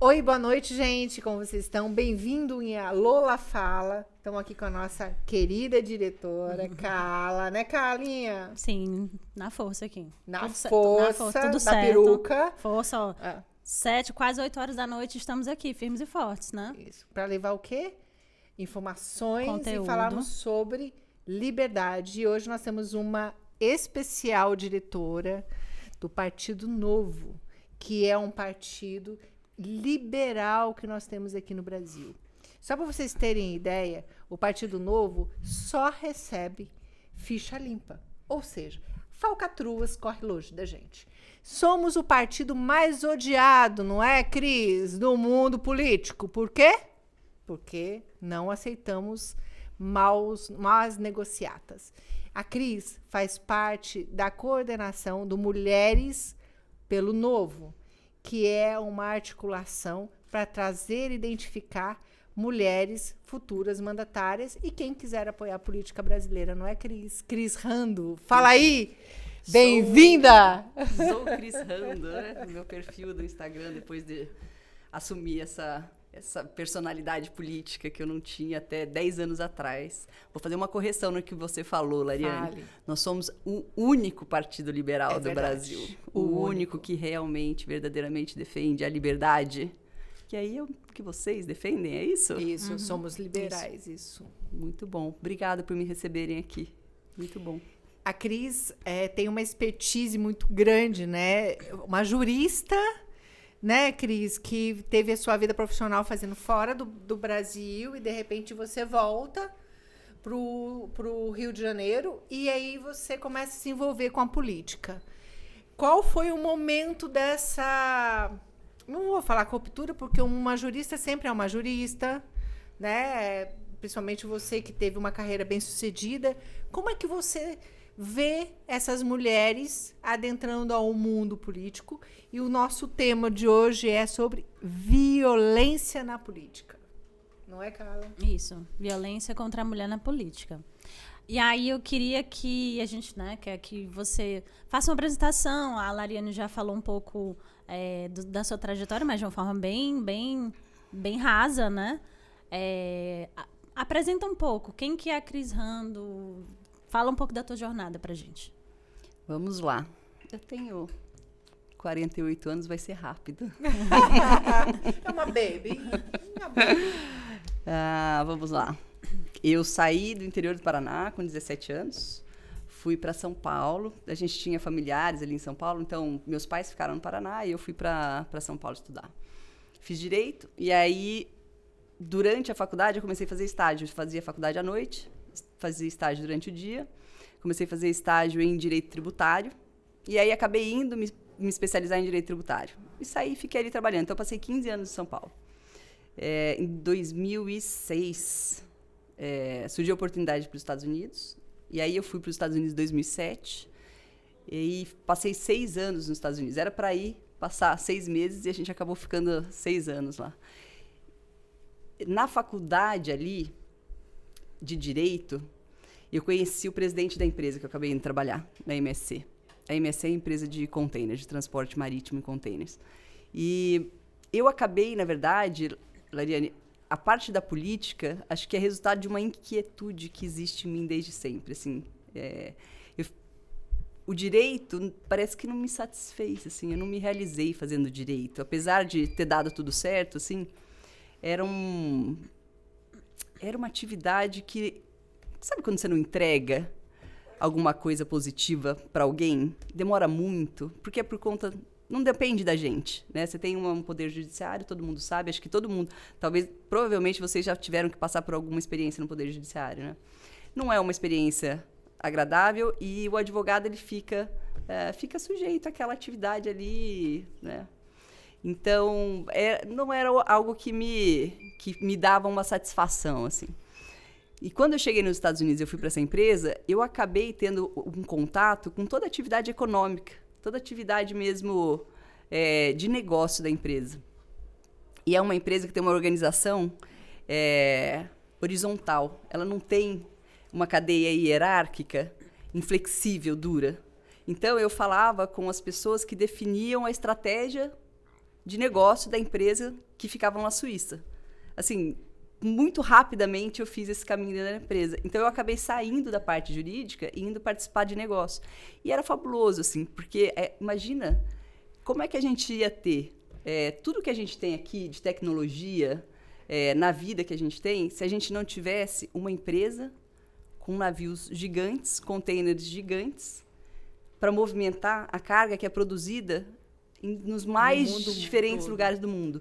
Oi, boa noite, gente. Como vocês estão? Bem-vindo em A Lola Fala. Estamos aqui com a nossa querida diretora, Carla, né, Carlinha? Sim, na força aqui. Na Tudo força tudo da certo. peruca. Força, ó. 7, quase 8 horas da noite, estamos aqui, firmes e fortes, né? Isso. Para levar o quê? Informações Conteúdo. e falarmos sobre liberdade. E hoje nós temos uma especial diretora do Partido Novo, que é um partido liberal que nós temos aqui no Brasil. Só para vocês terem ideia, o Partido Novo só recebe ficha limpa. Ou seja, falcatruas corre longe da gente. Somos o partido mais odiado, não é, Cris, do mundo político. Por quê? Porque não aceitamos más negociatas. A Cris faz parte da coordenação do Mulheres pelo Novo, que é uma articulação para trazer e identificar mulheres futuras mandatárias e quem quiser apoiar a política brasileira, não é, Cris? Cris Rando, fala aí! Bem-vinda! Sou Cris Rando, né? No meu perfil do Instagram, depois de assumir essa personalidade política que eu não tinha até 10 anos atrás. Vou fazer uma correção no que você falou, Lariane. Fale. Nós somos o único partido liberal do verdade. Brasil. O O único. único que realmente, verdadeiramente defende a liberdade. Que aí é o que vocês defendem, é isso? Isso, somos liberais, isso. Muito bom. Obrigada por me receberem aqui. Muito bom. A Cris tem uma expertise muito grande, né? Uma jurista, né, Cris, que teve a sua vida profissional fazendo fora do Brasil e, de repente, você volta pro Rio de Janeiro e aí você começa a se envolver com a política. Qual foi o momento dessa... Não vou falar ruptura, porque uma jurista sempre é uma jurista, né? Principalmente você que teve uma carreira bem-sucedida. Como é que você vê essas mulheres adentrando ao mundo político? E o nosso tema de hoje é sobre violência na política. Não é, Carla? Isso, violência contra a mulher na política. E aí eu queria que a gente, né, que você faça uma apresentação. A Lariane já falou um pouco da sua trajetória, mas de uma forma bem rasa, né? Apresenta um pouco. Quem que é a Cris Rando? Fala um pouco da tua jornada pra gente. Vamos lá. Eu tenho 48 anos, vai ser rápido. É uma baby. Vamos lá. Eu saí do interior do Paraná com 17 anos, fui para São Paulo. A gente tinha familiares ali em São Paulo, então meus pais ficaram no Paraná e eu fui para São Paulo estudar. Fiz direito e aí, durante a faculdade, eu comecei a fazer estágio. Eu fazia faculdade à noite, fazia estágio durante o dia. Comecei a fazer estágio em direito tributário e aí acabei indo me especializar em direito tributário. E saí e fiquei ali trabalhando. Então, eu passei 15 anos em São Paulo. Em 2006, surgiu a oportunidade para os Estados Unidos. E aí eu fui para os Estados Unidos em 2007. E passei 6 anos nos Estados Unidos. Era para ir passar 6 meses e a gente acabou ficando 6 anos lá. Na faculdade ali, de Direito, eu conheci o presidente da empresa que eu acabei indo trabalhar, na MSC. A MSC é a empresa de containers, de transporte marítimo em containers. E eu acabei, na verdade, Lariane, a parte da política, acho que é resultado de uma inquietude que existe em mim desde sempre. Assim, o direito parece que não me satisfez, assim, eu não me realizei fazendo direito. Apesar de ter dado tudo certo, assim, era uma atividade que... Sabe quando você não entrega alguma coisa positiva para alguém? Demora muito, porque é por conta... Não depende da gente, né? Você tem um poder judiciário, todo mundo sabe. Acho que todo mundo... Provavelmente vocês já tiveram que passar por alguma experiência no poder judiciário, né? Não é uma experiência agradável e o advogado, ele fica sujeito àquela atividade ali, né? Então, não era algo que me dava uma satisfação, assim. E quando eu cheguei nos Estados Unidos e eu fui para essa empresa, eu acabei tendo um contato com toda a atividade econômica, toda a atividade mesmo de negócio da empresa. E é uma empresa que tem uma organização horizontal. Ela não tem uma cadeia hierárquica inflexível, dura. Então, eu falava com as pessoas que definiam a estratégia de negócio da empresa que ficava na Suíça. Assim, muito rapidamente eu fiz esse caminho dentro da empresa. Então, eu acabei saindo da parte jurídica e indo participar de negócio. E era fabuloso, assim, porque, imagina, como é que a gente ia ter tudo que a gente tem aqui de tecnologia na vida que a gente tem, se a gente não tivesse uma empresa com navios gigantes, containers gigantes, para movimentar a carga que é produzida nos mais diferentes lugares do mundo.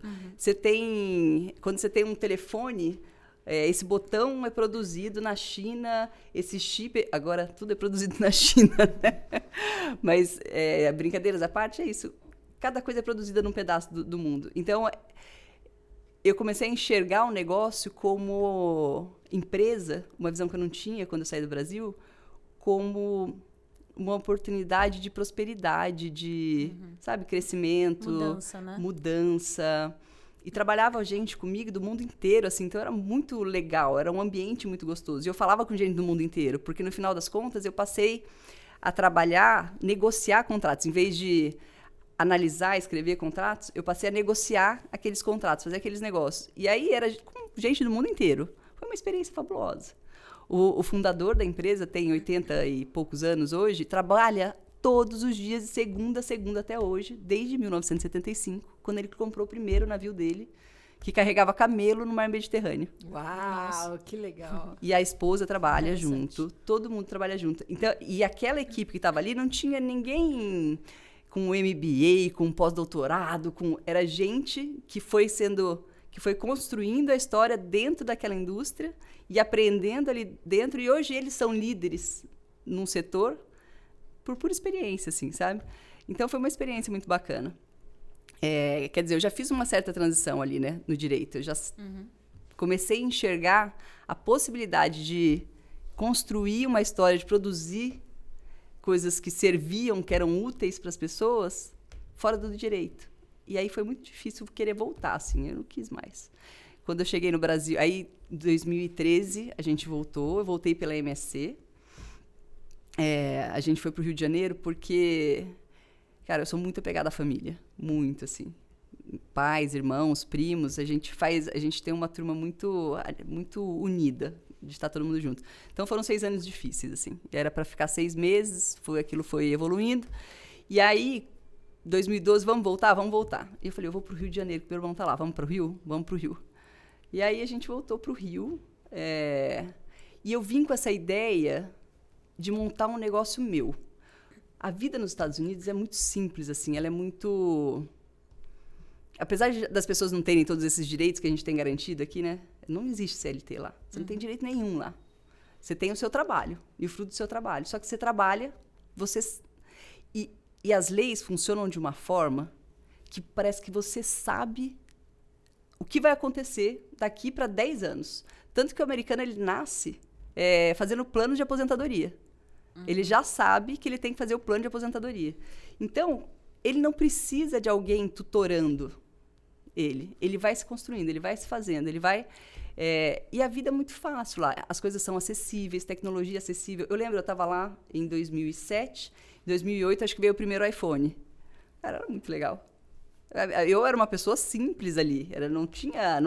Quando você tem um telefone, esse botão é produzido na China, esse chip... Agora, tudo é produzido na China, né? Mas, brincadeiras à parte, é isso. Cada coisa é produzida num pedaço do mundo. Então, eu comecei a enxergar o negócio como empresa, uma visão que eu não tinha quando eu saí do Brasil, como uma oportunidade de prosperidade, de, sabe, crescimento, mudança, né? Mudança. E trabalhava gente comigo do mundo inteiro, assim, então era muito legal, era um ambiente muito gostoso. E eu falava com gente do mundo inteiro, porque no final das contas eu passei a trabalhar, negociar contratos. Em vez de analisar, escrever contratos, eu passei a negociar aqueles contratos, fazer aqueles negócios. E aí era com gente do mundo inteiro. Foi uma experiência fabulosa. O fundador da empresa, tem 80 e poucos anos hoje, trabalha todos os dias, de segunda a segunda até hoje, desde 1975, quando ele comprou o primeiro navio dele, que carregava camelo no mar Mediterrâneo. Uau, nossa, que legal. E a esposa trabalha junto, todo mundo trabalha junto. Então, e aquela equipe que estava ali não tinha ninguém com MBA, com pós-doutorado, era gente que foi construindo a história dentro daquela indústria e aprendendo ali dentro. E hoje eles são líderes num setor por pura experiência, assim, sabe? Então, foi uma experiência muito bacana. Quer dizer, eu já fiz uma certa transição ali, né, no direito. Eu já comecei a enxergar a possibilidade de construir uma história, de produzir coisas que serviam, que eram úteis para as pessoas, fora do direito. E aí foi muito difícil querer voltar, assim, eu não quis mais. Quando eu cheguei no Brasil, aí em 2013 a gente voltou, eu voltei pela MSC. A gente foi para o Rio de Janeiro porque, cara, eu sou muito apegada à família, muito, assim. Pais, irmãos, primos, a gente tem uma turma muito, muito unida, de estar todo mundo junto. Então foram 6 anos difíceis, assim. Era para ficar 6 meses, aquilo foi evoluindo. E aí, 2012, vamos voltar? Vamos voltar. E eu falei, eu vou pro Rio de Janeiro, que meu irmão tá lá. Vamos pro Rio? Vamos pro Rio. E aí a gente voltou pro Rio. E eu vim com essa ideia de montar um negócio meu. A vida nos Estados Unidos é muito simples, assim. Ela é muito... Apesar das pessoas não terem todos esses direitos que a gente tem garantido aqui, né? Não existe CLT lá. Você não tem direito nenhum lá. Você tem o seu trabalho e o fruto do seu trabalho. Só que você trabalha, e as leis funcionam de uma forma que parece que você sabe o que vai acontecer daqui para 10 anos. Tanto que o americano, ele nasce fazendo plano de aposentadoria. Ele já sabe que ele tem que fazer o plano de aposentadoria. Então, ele não precisa de alguém tutorando ele. Ele vai se construindo, ele vai se fazendo, ele vai... e a vida é muito fácil lá. As coisas são acessíveis, tecnologia acessível. Eu lembro, eu estava lá em 2007, em 2008, acho que veio o primeiro iPhone. Cara, era muito legal. Eu era uma pessoa simples ali. Não tinha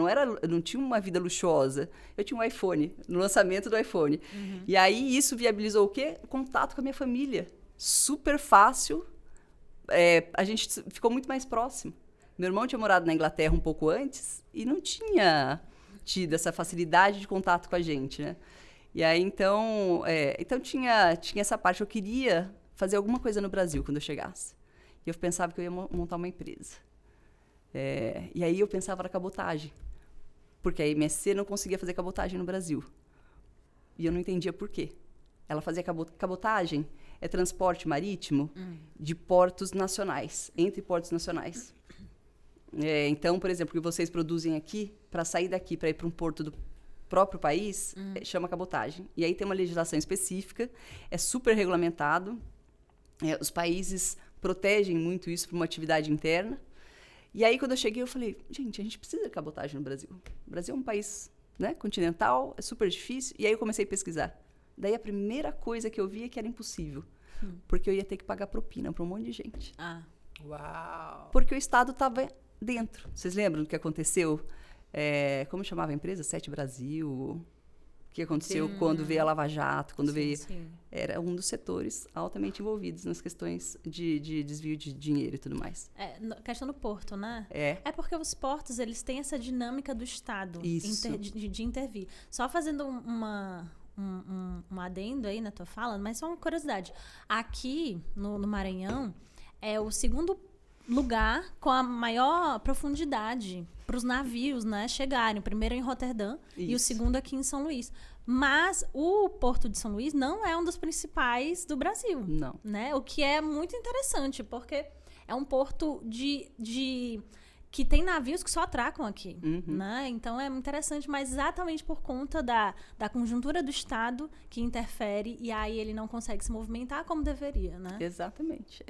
uma vida luxuosa. Eu tinha um iPhone, no lançamento do iPhone. E aí, isso viabilizou o quê? O contato com a minha família. Super fácil. A gente ficou muito mais próximo. Meu irmão tinha morado na Inglaterra um pouco antes e não tinha tido essa facilidade de contato com a gente, né? E aí, então tinha essa parte. Eu queria fazer alguma coisa no Brasil quando eu chegasse. E eu pensava que eu ia montar uma empresa. E aí eu pensava na cabotagem. Porque a MSC não conseguia fazer cabotagem no Brasil. E eu não entendia por quê. Ela fazia cabotagem, transporte marítimo de portos nacionais, entre portos nacionais. Então, por exemplo, o que vocês produzem aqui, para sair daqui, para ir para um porto do próprio país, chama cabotagem. E aí tem uma legislação específica, é super regulamentado. Os países protegem muito isso para uma atividade interna. E aí, quando eu cheguei, eu falei, gente, a gente precisa de cabotagem no Brasil. O Brasil é um país, né, continental, é super difícil. E aí eu comecei a pesquisar. Daí a primeira coisa que eu vi é que era impossível. Porque eu ia ter que pagar propina para um monte de gente. Uau! Porque o Estado estava dentro. Vocês lembram do que aconteceu? Como chamava a empresa? Sete Brasil. O que aconteceu quando veio a Lava Jato, quando veio... Sim. Era um dos setores altamente envolvidos nas questões de desvio de dinheiro e tudo mais. Questão do porto, né? É porque os portos, eles têm essa dinâmica do Estado de intervir. Só fazendo um adendo aí na tua fala, mas só uma curiosidade. Aqui, no Maranhão, é o segundo lugar com a maior profundidade para os navios, né, chegarem. O primeiro em Roterdã e o segundo aqui em São Luís. Mas o Porto de São Luís não é um dos principais do Brasil. Não. Né? O que é muito interessante, porque é um porto que tem navios que só atracam aqui. Né? Então é interessante, mas exatamente por conta da conjuntura do Estado que interfere e aí ele não consegue se movimentar como deveria. Né? Exatamente.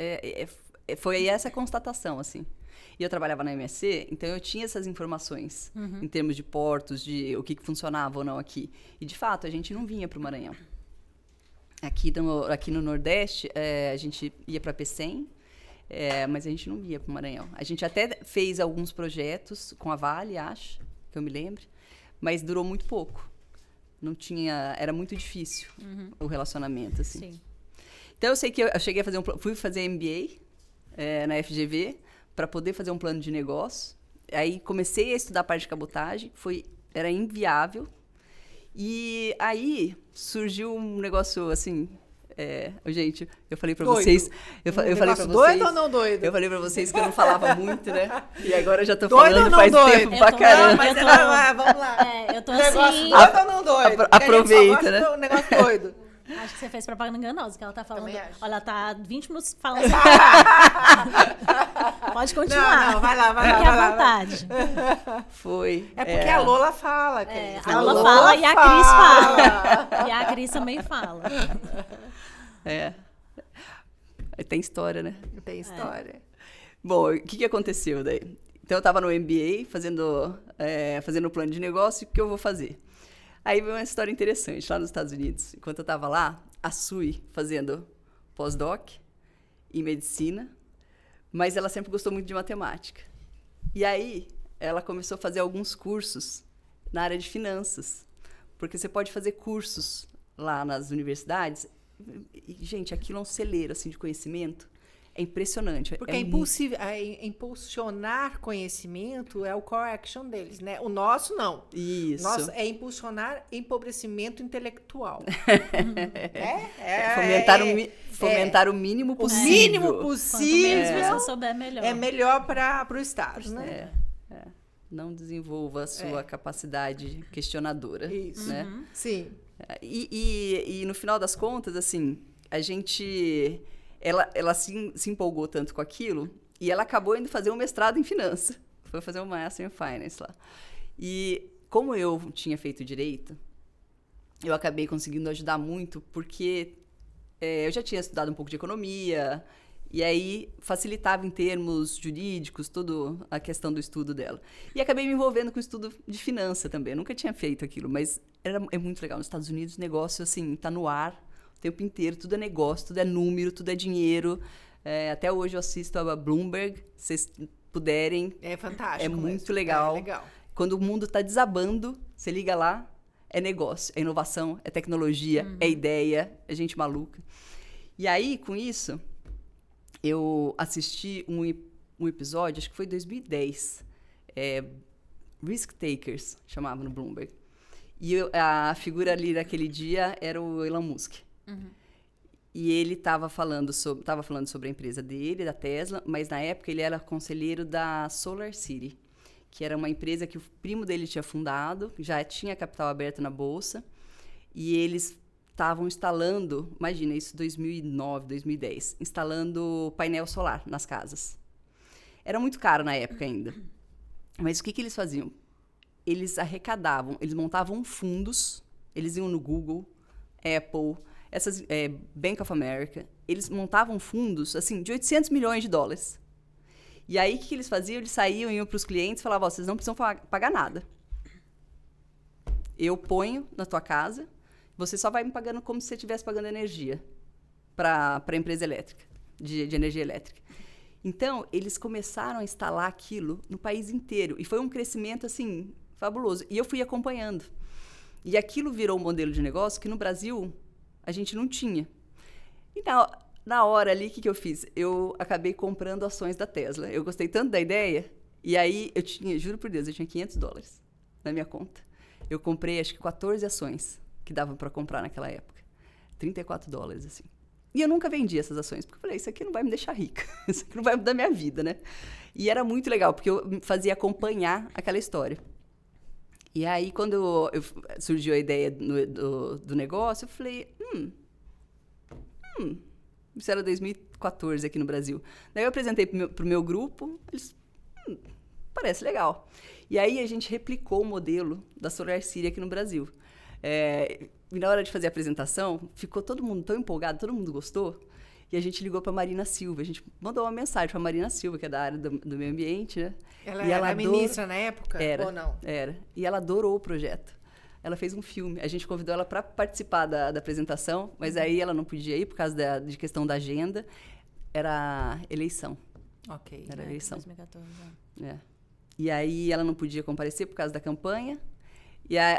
Foi essa a constatação, assim. E eu trabalhava na MSC, então eu tinha essas informações em termos de portos, de o que funcionava ou não aqui. E, de fato, a gente não vinha para o Maranhão. Aqui no Nordeste, a gente ia para Pecém, mas a gente não vinha para o Maranhão. A gente até fez alguns projetos com a Vale, acho, que eu me lembro, mas durou muito pouco. Não tinha... Era muito difícil o relacionamento, assim. Sim. Então, eu sei que eu cheguei a fazer fui fazer MBA na FGV, para poder fazer um plano de negócio. Aí comecei a estudar a parte de cabotagem, era inviável. E aí surgiu um negócio assim, gente, eu falei para vocês, eu falei para vocês, doido ou não doido? Eu falei para vocês que eu não falava muito, né? E agora eu já tô doido falando faz tempo pra caramba. Mas vamos lá. Eu tô negócio assim. Doido ou não doido? Aproveita, né? Um negócio doido. Acho que você fez propaganda enganosa, que ela tá falando. Também acho. Olha, ela tá 20 minutos falando. Pode continuar. Não, vai lá. Fique à vontade. Foi. É porque a Lola fala, A Lola fala e a Cris fala. E a Cris também fala. Tem história, né? Tem história. Bom, o que aconteceu daí? Então, eu estava no MBA, fazendo o plano de negócio, o que eu vou fazer? Aí veio uma história interessante, lá nos Estados Unidos. Enquanto eu estava lá, a Sui fazendo pós-doc em medicina, mas ela sempre gostou muito de matemática. E aí, ela começou a fazer alguns cursos na área de finanças, porque você pode fazer cursos lá nas universidades. E, gente, aquilo é um celeiro assim, de conhecimento. É impressionante. Porque impulsionar conhecimento é o core action deles, né? O nosso, não. Isso. O nosso é impulsionar empobrecimento intelectual. Fomentar o mínimo possível. O mínimo possível. Quanto menos você souber, melhor. É melhor para o Estado, né? Não desenvolva a sua capacidade questionadora. Isso. Né? Sim. E no final das contas, assim, a gente... Ela se empolgou tanto com aquilo e ela acabou indo fazer um mestrado em finanças. Foi fazer um Master in Finance lá. E como eu tinha feito direito, eu acabei conseguindo ajudar muito porque eu já tinha estudado um pouco de economia e aí facilitava em termos jurídicos toda a questão do estudo dela. E acabei me envolvendo com o estudo de finança também. Eu nunca tinha feito aquilo, mas é muito legal. Nos Estados Unidos o negócio assim, tá no ar o tempo inteiro, tudo é negócio, tudo é número, tudo é dinheiro. Até hoje eu assisto a Bloomberg, se vocês puderem. É fantástico. É muito legal. Legal. Quando o mundo está desabando, você liga lá, é negócio, é inovação, é tecnologia, é ideia, é gente maluca. E aí, com isso, eu assisti um episódio, acho que foi em 2010, Risk Takers, chamava no Bloomberg. E a figura ali daquele dia era o Elon Musk. E ele estava falando sobre a empresa dele, da Tesla, mas na época ele era conselheiro da Solar City, que era uma empresa que o primo dele tinha fundado, já tinha capital aberto na bolsa, e eles estavam instalando, imagina isso, 2009, 2010, instalando painel solar nas casas. Era muito caro na época ainda. Mas o que eles faziam? Eles arrecadavam, eles montavam fundos, eles iam no Google, Apple, Bank of America, eles montavam fundos, assim, de 800 milhões de dólares. E aí, o que eles faziam? Eles saíam, iam para os clientes e falavam, vocês não precisam pagar nada. Eu ponho na tua casa, você só vai me pagando como se você estivesse pagando energia para a empresa elétrica, de energia elétrica. Então, eles começaram a instalar aquilo no país inteiro. E foi um crescimento, assim, fabuloso. E eu fui acompanhando. E aquilo virou um modelo de negócio que no Brasil a gente não tinha. E na hora ali, o que eu fiz? Eu acabei comprando ações da Tesla. Eu gostei tanto da ideia. E aí, eu tinha, juro por Deus, eu tinha $500 na minha conta. Eu comprei, acho que 14 ações que davam para comprar naquela época. $34, assim. E eu nunca vendi essas ações, porque eu falei, isso aqui não vai me deixar rica. Isso aqui não vai mudar minha vida, né? E era muito legal, porque eu fazia acompanhar aquela história. E aí, quando surgiu a ideia do negócio, eu falei, isso era 2014 aqui no Brasil. Daí eu apresentei pro meu grupo, eles, parece legal. E aí a gente replicou o modelo da SolarCity aqui no Brasil. E na hora de fazer a apresentação, ficou todo mundo tão empolgado, todo mundo gostou, e a gente ligou para Marina Silva. A gente mandou uma mensagem para Marina Silva, que é da área do meio ambiente, né? Ela era ministra na época? Ou não? Era. E ela adorou o projeto. Ela fez um filme. A gente convidou ela para participar da apresentação, mas aí ela não podia ir por causa de questão da agenda. Era eleição. Ok. Era eleição. 2014, E aí ela não podia comparecer por causa da campanha.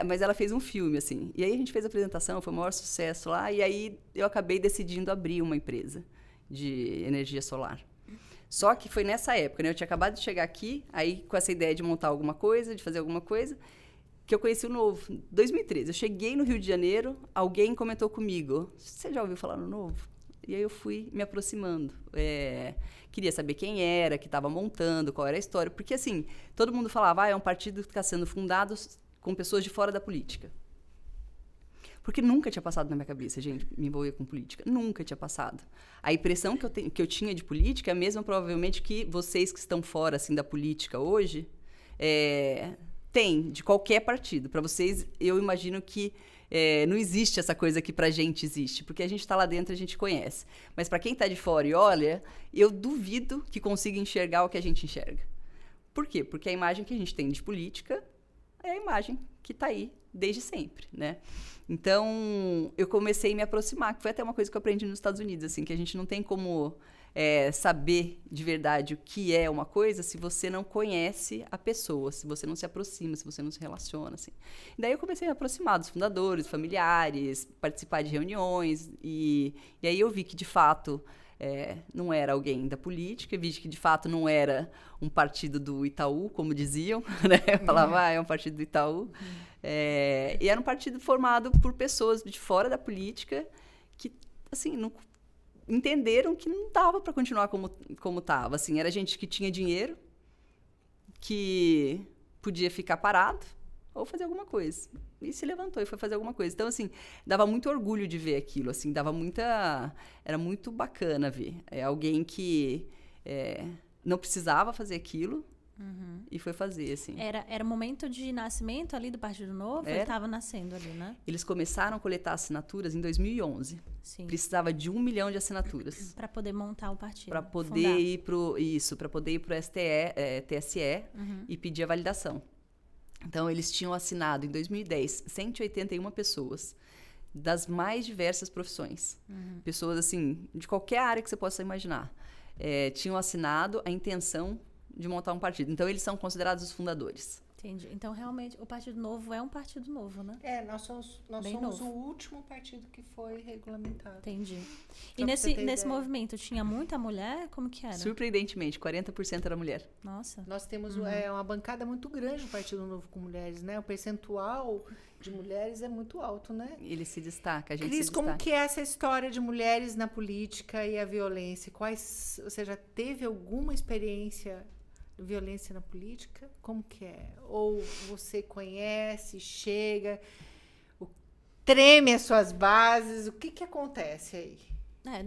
Mas ela fez um filme, assim. E aí a gente fez a apresentação, foi o maior sucesso lá. E aí eu acabei decidindo abrir uma empresa de energia solar. Só que foi nessa época, né? Eu tinha acabado de chegar aqui, aí com essa ideia de montar alguma coisa, de fazer alguma coisa, que eu conheci o Novo. 2013. Eu cheguei no Rio de Janeiro, alguém comentou comigo, você já ouviu falar no Novo? E aí eu fui me aproximando. Queria saber quem era, que estava montando, qual era a história. Porque, assim, todo mundo falava, é um partido que está sendo fundado com pessoas de fora da política. Porque nunca tinha passado na minha cabeça, gente, me envolver com política. Nunca tinha passado. A impressão que eu tinha de política é a mesma, provavelmente, que vocês que estão fora assim, da política hoje têm, de qualquer partido. Para vocês, eu imagino que não existe essa coisa que pra gente existe. Porque a gente está lá dentro, a gente conhece. Mas para quem está de fora e olha, eu duvido que consiga enxergar o que a gente enxerga. Por quê? Porque a imagem que a gente tem de política é a imagem que está aí desde sempre, né? Então, eu comecei a me aproximar, que foi até uma coisa que eu aprendi nos Estados Unidos, assim, que a gente não tem como saber de verdade o que é uma coisa se você não conhece a pessoa, se você não se aproxima, se você não se relaciona, assim. E daí eu comecei a me aproximar dos fundadores, familiares, participar de reuniões, e aí eu vi que, de fato, não era alguém da política, vi que de fato não era um partido do Itaú, como diziam, né? Eu falava, é um partido do Itaú. E era um partido formado por pessoas de fora da política que, assim, não entenderam que não dava para continuar como estava. Assim, era gente que tinha dinheiro, que podia ficar parado ou fazer alguma coisa. E se levantou e foi fazer alguma coisa. Então, assim, dava muito orgulho de ver aquilo, assim, era muito bacana ver. Alguém que não precisava fazer aquilo e foi fazer, assim. Era o momento de nascimento ali do Partido Novo? Ele estava nascendo ali, né? Eles começaram a coletar assinaturas em 2011. Sim. Precisava de 1 milhão de assinaturas. Para poder montar o partido. Para poder ir pro TSE e pedir a validação. Então, eles tinham assinado, em 2010, 181 pessoas, das mais diversas profissões. Pessoas, assim, de qualquer área que você possa imaginar. Tinham assinado a intenção de montar um partido. Então, eles são considerados os fundadores. Entendi. Então, realmente, o Partido Novo é um partido novo, né? Nós somos o último partido que foi regulamentado. Entendi. E nesse movimento, tinha muita mulher? Como que era? Surpreendentemente, 40% era mulher. Nossa. Nós temos uma bancada muito grande no Partido Novo com mulheres, né? O percentual de mulheres é muito alto, né? Ele se destaca, a gente Cris, se destaca. como que é essa história de mulheres na política e a violência? Você já teve alguma experiência de violência na política? Como que é? Ou você conhece, chega, treme as suas bases? O que acontece aí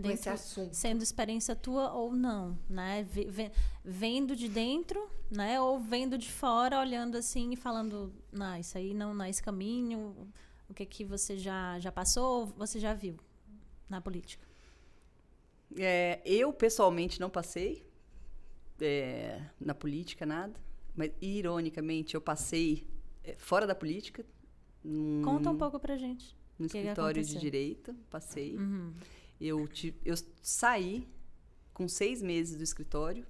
com esse assunto? Sendo experiência tua ou não, né? Vendo de dentro, né? Ou vendo de fora, olhando assim e falando, não, isso aí não é esse caminho. O que você já passou ou você já viu na política? Eu, pessoalmente, não passei na política, nada. Mas, ironicamente, eu passei fora da política. Conta um pouco pra gente. No escritório de direito, passei. Eu saí com 6 meses do escritório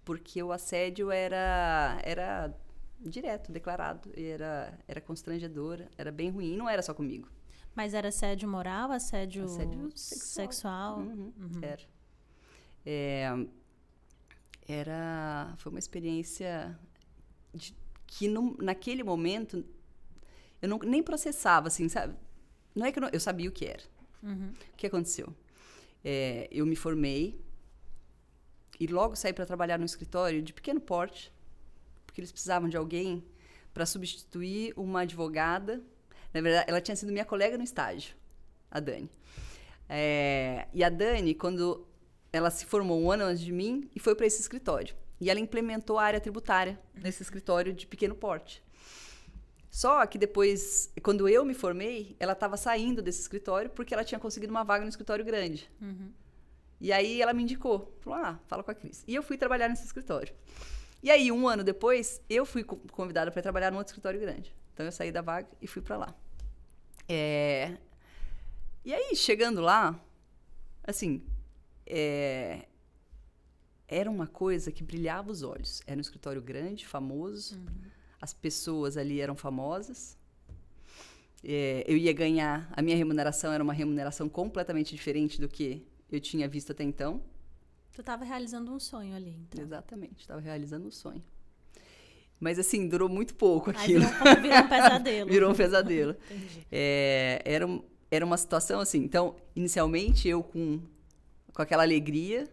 porque o assédio era direto, declarado, e era constrangedor, era bem ruim, e não era só comigo. Mas era assédio moral, assédio sexual. sexual? Era. Foi uma experiência que naquele momento eu nem processava, assim, sabe? Não é que eu sabia o que era. O que aconteceu? Eu me formei e logo saí para trabalhar no escritório de pequeno porte, porque eles precisavam de alguém para substituir uma advogada. Na verdade, ela tinha sido minha colega no estágio, a Dani. E a Dani, quando ela se formou um ano antes de mim e foi para esse escritório. E ela implementou a área tributária nesse escritório de pequeno porte. Só que depois, quando eu me formei, ela estava saindo desse escritório porque ela tinha conseguido uma vaga no escritório grande. E aí ela me indicou. Falou, fala com a Cris. E eu fui trabalhar nesse escritório. E aí, um ano depois, eu fui convidada para trabalhar num outro escritório grande. Então, eu saí da vaga e fui para lá. E aí, chegando lá, assim, era uma coisa que brilhava os olhos. Era um escritório grande, famoso. As pessoas ali eram famosas. Eu ia ganhar... A minha remuneração era uma remuneração completamente diferente do que eu tinha visto até então. Tu estava realizando um sonho ali, então. Exatamente, estava realizando um sonho. Mas, assim, durou muito pouco aquilo. Aí virou um pesadelo. Virou um pesadelo. Entendi. Era uma situação assim. Então, inicialmente, eu com aquela alegria,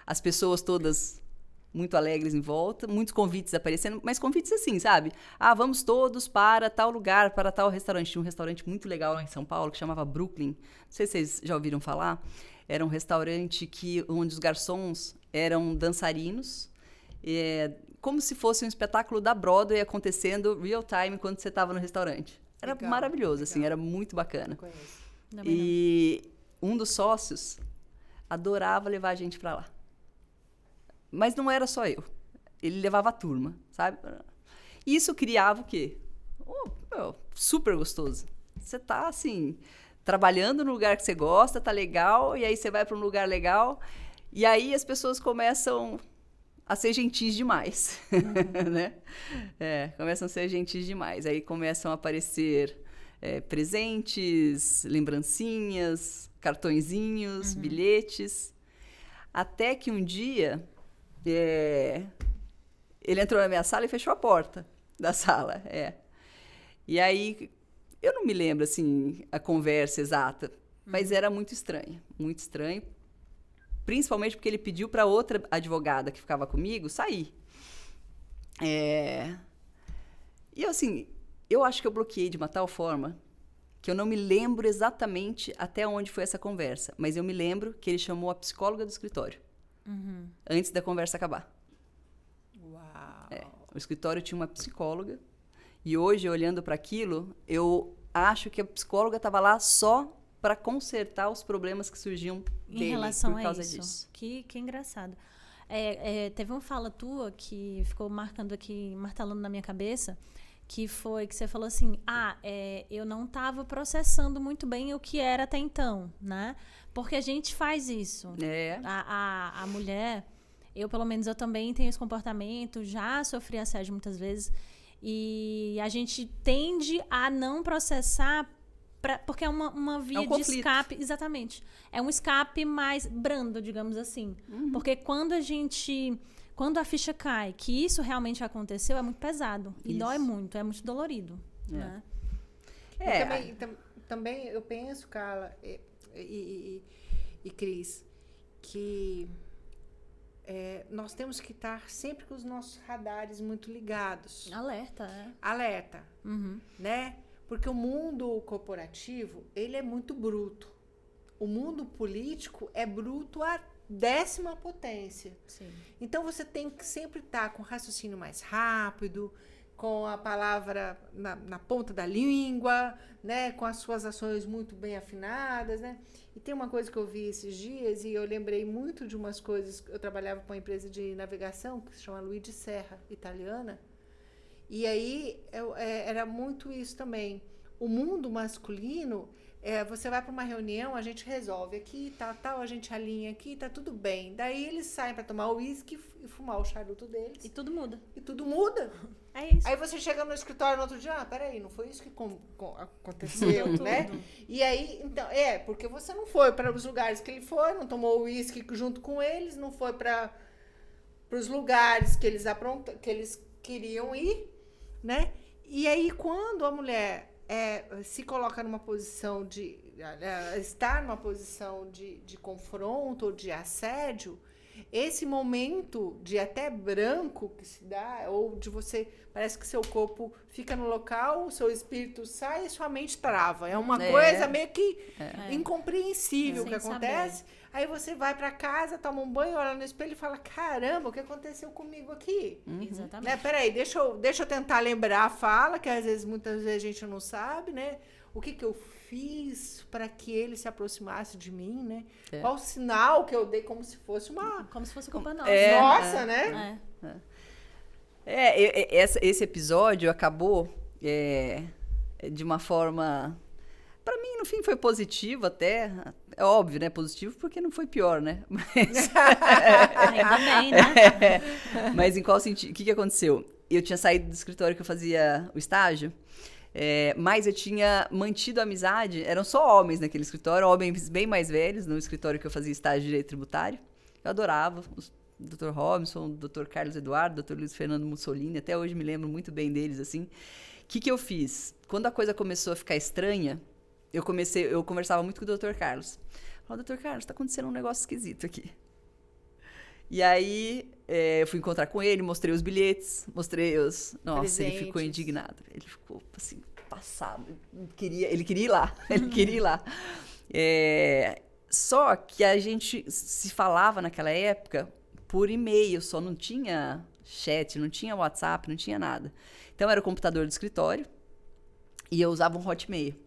as pessoas todas muito alegres em volta, muitos convites aparecendo, mas convites assim, sabe? Vamos todos para tal lugar, para tal restaurante. Tinha um restaurante muito legal lá em São Paulo, que chamava Brooklyn. Não sei se vocês já ouviram falar. Era um restaurante onde os garçons eram dançarinos, como se fosse um espetáculo da Broadway acontecendo real time quando você estava no restaurante. Era Legal, maravilhoso, legal. assim, era muito bacana. Conheço. E um dos sócios adorava levar a gente para lá. Mas não era só eu. Ele levava a turma, sabe? E isso criava o quê? Super gostoso. Você tá, assim, trabalhando no lugar que você gosta, tá legal, e aí você vai para um lugar legal, e aí as pessoas começam a ser gentis demais, né? Começam a ser gentis demais. Aí começam a aparecer presentes, lembrancinhas, cartõezinhos, bilhetes. Até que um dia, ele entrou na minha sala e fechou a porta da sala. E aí, eu não me lembro, assim, a conversa exata, mas era muito estranho, muito estranho. Principalmente porque ele pediu para outra advogada que ficava comigo sair. E eu, assim, eu acho que eu bloqueei de uma tal forma que eu não me lembro exatamente até onde foi essa conversa. Mas eu me lembro que ele chamou a psicóloga do escritório. Antes da conversa acabar. Uau! O escritório tinha uma psicóloga. E hoje, olhando para aquilo, eu acho que a psicóloga estava lá só para consertar os problemas que surgiam dele em relação por causa a isso. disso. Que engraçado. Teve uma fala tua que ficou marcando aqui, martelando na minha cabeça, que foi que você falou assim, eu não estava processando muito bem o que era até então, né? Porque a gente faz isso. A mulher, pelo menos eu também tenho esse comportamento, já sofri assédio muitas vezes, e a gente tende a não processar porque é uma via de escape. Exatamente. É um escape mais brando, digamos assim. Porque quando a ficha cai, que isso realmente aconteceu, é muito pesado. E dói muito, é muito dolorido. Né? Também eu penso, Carla e Cris, que nós temos que estar sempre com os nossos radares muito ligados. Alerta, né? Porque o mundo corporativo, ele é muito bruto. O mundo político é bruto a 10ª potência. Sim. Então, você tem que sempre estar com o raciocínio mais rápido, com a palavra na ponta da língua, né? Com as suas ações muito bem afinadas, né? E tem uma coisa que eu vi esses dias e eu lembrei muito de umas coisas. Eu trabalhava com uma empresa de navegação que se chama Luigi Serra, italiana. E aí, era muito isso também. o mundo masculino, você vai para uma reunião, a gente resolve aqui, tal, a gente alinha aqui, tá tudo bem. Daí eles saem para tomar o uísque e fumar o charuto deles. E tudo muda. E tudo muda. É isso. Aí você chega no escritório no outro dia, peraí, não foi isso que aconteceu, né? E aí, então, porque você não foi para os lugares que ele foi, não tomou o uísque junto com eles, não foi para os lugares que eles queriam ir, né? E aí, quando a mulher se coloca numa posição estar numa posição de confronto ou de assédio, esse momento de até branco que se dá, ou de você, parece que seu corpo fica no local, o seu espírito sai e sua mente trava. É uma coisa meio que incompreensível que acontece. Saber. Aí você vai pra casa, toma um banho, olha no espelho e fala, caramba, o que aconteceu comigo aqui? Exatamente. Né? Peraí, deixa eu tentar lembrar a fala, que muitas vezes a gente não sabe, né? O que eu fiz para que ele se aproximasse de mim, né? Qual o sinal que eu dei, como se fosse culpa nossa. Nossa, né? Esse episódio acabou de uma forma... Para mim, no fim, foi positivo até. É óbvio, né? Positivo porque não foi pior, né? Mas... Ainda bem, né? Mas em qual sentido? O que aconteceu? Eu tinha saído do escritório que eu fazia o estágio, mas eu tinha mantido a amizade. Eram só homens naquele escritório, homens bem mais velhos, no escritório que eu fazia estágio de direito tributário. Eu adorava o Dr. Robinson, o Dr. Carlos Eduardo, o Dr. Luiz Fernando Mussolini. Até hoje me lembro muito bem deles, assim. O que eu fiz? Quando a coisa começou a ficar estranha, eu conversava muito com o Dr. Carlos. Falei, Dr. Carlos, está acontecendo um negócio esquisito aqui. E aí, eu fui encontrar com ele, mostrei os bilhetes, mostrei os... Nossa, presentes. Ele ficou indignado. Ele ficou, assim, passado. Ele queria ir lá. Ele queria ir lá. Só que a gente se falava naquela época por e-mail, só não tinha chat, não tinha WhatsApp, não tinha nada. Então, era o computador do escritório e eu usava um Hotmail.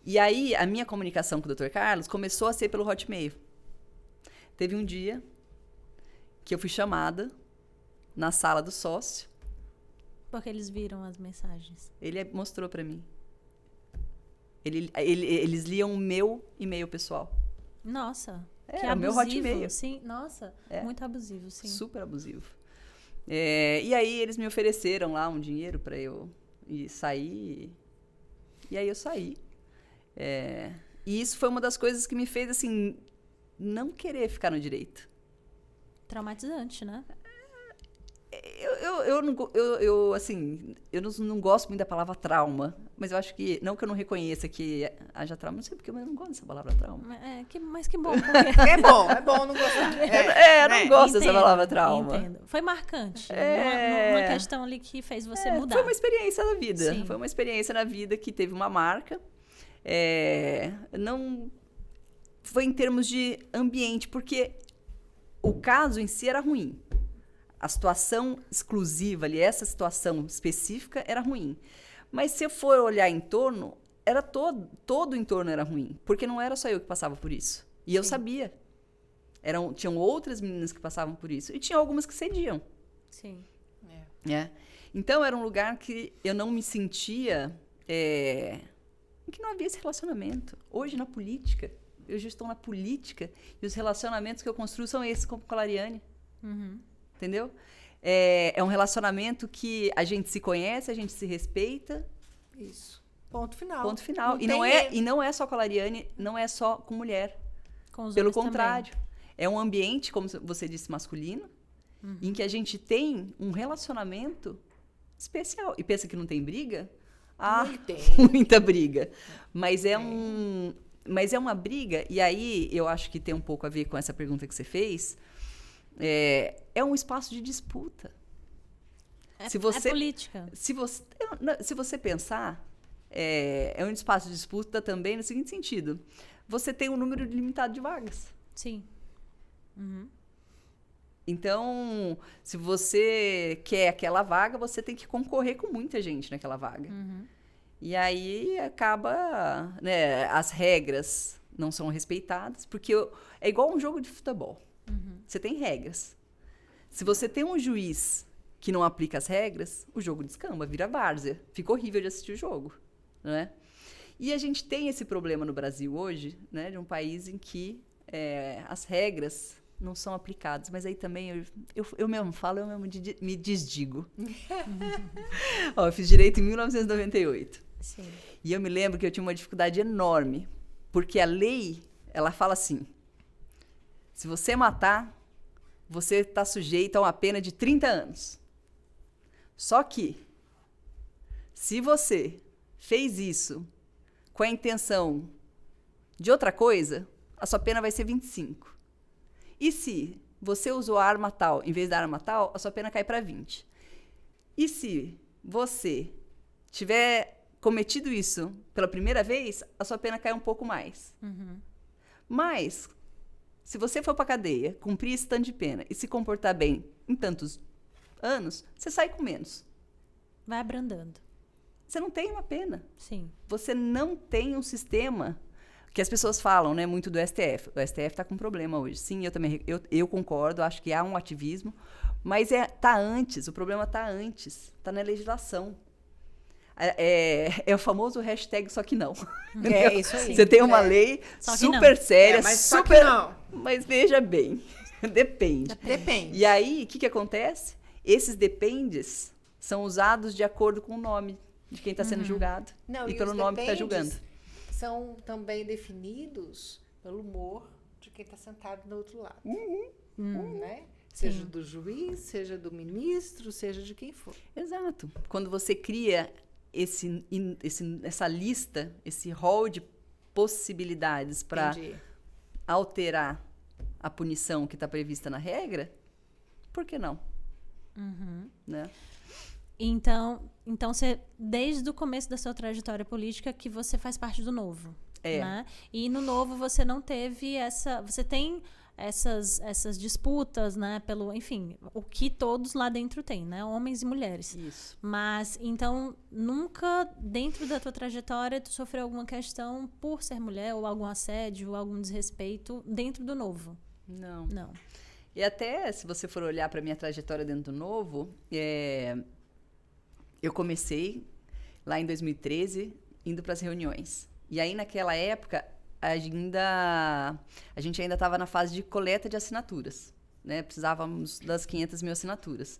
E aí, a minha comunicação com o Dr. Carlos começou a ser pelo Hotmail. Teve um dia que eu fui chamada na sala do sócio. Porque eles viram as mensagens. Ele mostrou para mim. Eles liam o meu e-mail pessoal. Nossa, que o meu abusivo. Hotmail. Sim, nossa, muito abusivo, sim. Super abusivo. E aí, eles me ofereceram lá um dinheiro para eu ir sair. E aí, eu saí. E isso foi uma das coisas que me fez, assim, não querer ficar no direito. Traumatizante, né? Eu não gosto muito da palavra trauma, mas eu acho que, não que eu não reconheça que haja trauma, não sei porque, mas eu não gosto dessa palavra trauma. Mas que bom. Porque... É bom não gostar. Eu não gosto dessa palavra trauma. Entendo. Foi marcante. Uma questão ali que fez você mudar. Foi uma experiência na vida. Sim. Foi uma experiência na vida que teve uma marca. Não foi em termos de ambiente, porque o caso em si era ruim. A situação exclusiva ali, essa situação específica era ruim. Mas se eu for olhar em torno, era todo o entorno era ruim, porque não era só eu que passava por isso. E eu sabia. Tinham outras meninas que passavam por isso. E tinha algumas que cediam. Sim. Então, era um lugar que eu não me sentia... em que não havia esse relacionamento. Hoje, na política, eu já estou na política e os relacionamentos que eu construo são esses, como com a Lariane. Entendeu? É um relacionamento que a gente se conhece, a gente se respeita. Isso. Ponto final. Ponto final. Não E não é só com a Lariane, não é só com mulher. Com os Pelo homens contrário. também. É um ambiente, como você disse, masculino, em que a gente tem um relacionamento especial. E pensa que não tem briga? Tem. Muita briga. Mas é uma briga, e aí eu acho que tem um pouco a ver com essa pergunta que você fez. É um espaço de disputa. É política. Se você pensar, é um espaço de disputa também no seguinte sentido. Você tem um número limitado de vagas. Sim. Então, se você quer aquela vaga, você tem que concorrer com muita gente naquela vaga. E aí acaba, né, as regras não são respeitadas, porque é igual um jogo de futebol. Você tem regras. Se você tem um juiz que não aplica as regras, o jogo descamba, vira várzea. Fica horrível de assistir o jogo. não é? E a gente tem esse problema no Brasil hoje, né, de um país em que as regras não são aplicadas. Mas aí também eu mesmo falo, eu mesmo me desdigo. Ó, eu fiz direito em 1998. Sim. E eu me lembro que eu tinha uma dificuldade enorme, porque a lei, ela fala assim, se você matar, você está sujeito a uma pena de 30 anos. Só que, se você fez isso com a intenção de outra coisa, a sua pena vai ser 25. E se você usou a arma tal em vez da arma tal, a sua pena cai para 20. E se você tiver cometido isso pela primeira vez, a sua pena cai um pouco mais. Uhum. Mas, se você for para cadeia, cumprir esse tanto de pena e se comportar bem em tantos anos, você sai com menos. Vai abrandando. Você não tem uma pena. Sim. Você não tem um sistema que as pessoas falam, né, muito do STF. O STF está com um problema hoje. Sim, eu também eu concordo, acho que há um ativismo, mas tá antes, o problema está antes, está na legislação. É o famoso hashtag só que não. É isso aí. Você tem uma lei super séria, mas super... só que não. Mas veja bem, depende. Depende. E aí, o que acontece? Esses dependes são usados de acordo com o nome de quem está sendo julgado Não, e pelo os nome que está dependes julgando. São também definidos pelo humor de quem está sentado do outro lado. Né? Seja do juiz, seja do ministro, seja de quem for. Exato. Quando você cria essa lista, esse rol de possibilidades para alterar a punição que está prevista na regra, por que não? Né? Então você, desde o começo da sua trajetória política, que você faz parte do Novo. Né? E no Novo você não teve você tem essas disputas, né, enfim, o que todos lá dentro têm, né, homens e mulheres. Isso. Mas, então, nunca dentro da tua trajetória tu sofreu alguma questão por ser mulher, ou algum assédio, ou algum desrespeito dentro do Novo? Não. Não. E até, se você for olhar para minha trajetória dentro do Novo, eu comecei lá em 2013, indo para as reuniões. E aí, naquela época, a gente ainda estava na fase de coleta de assinaturas, né? Precisávamos das 500 mil assinaturas.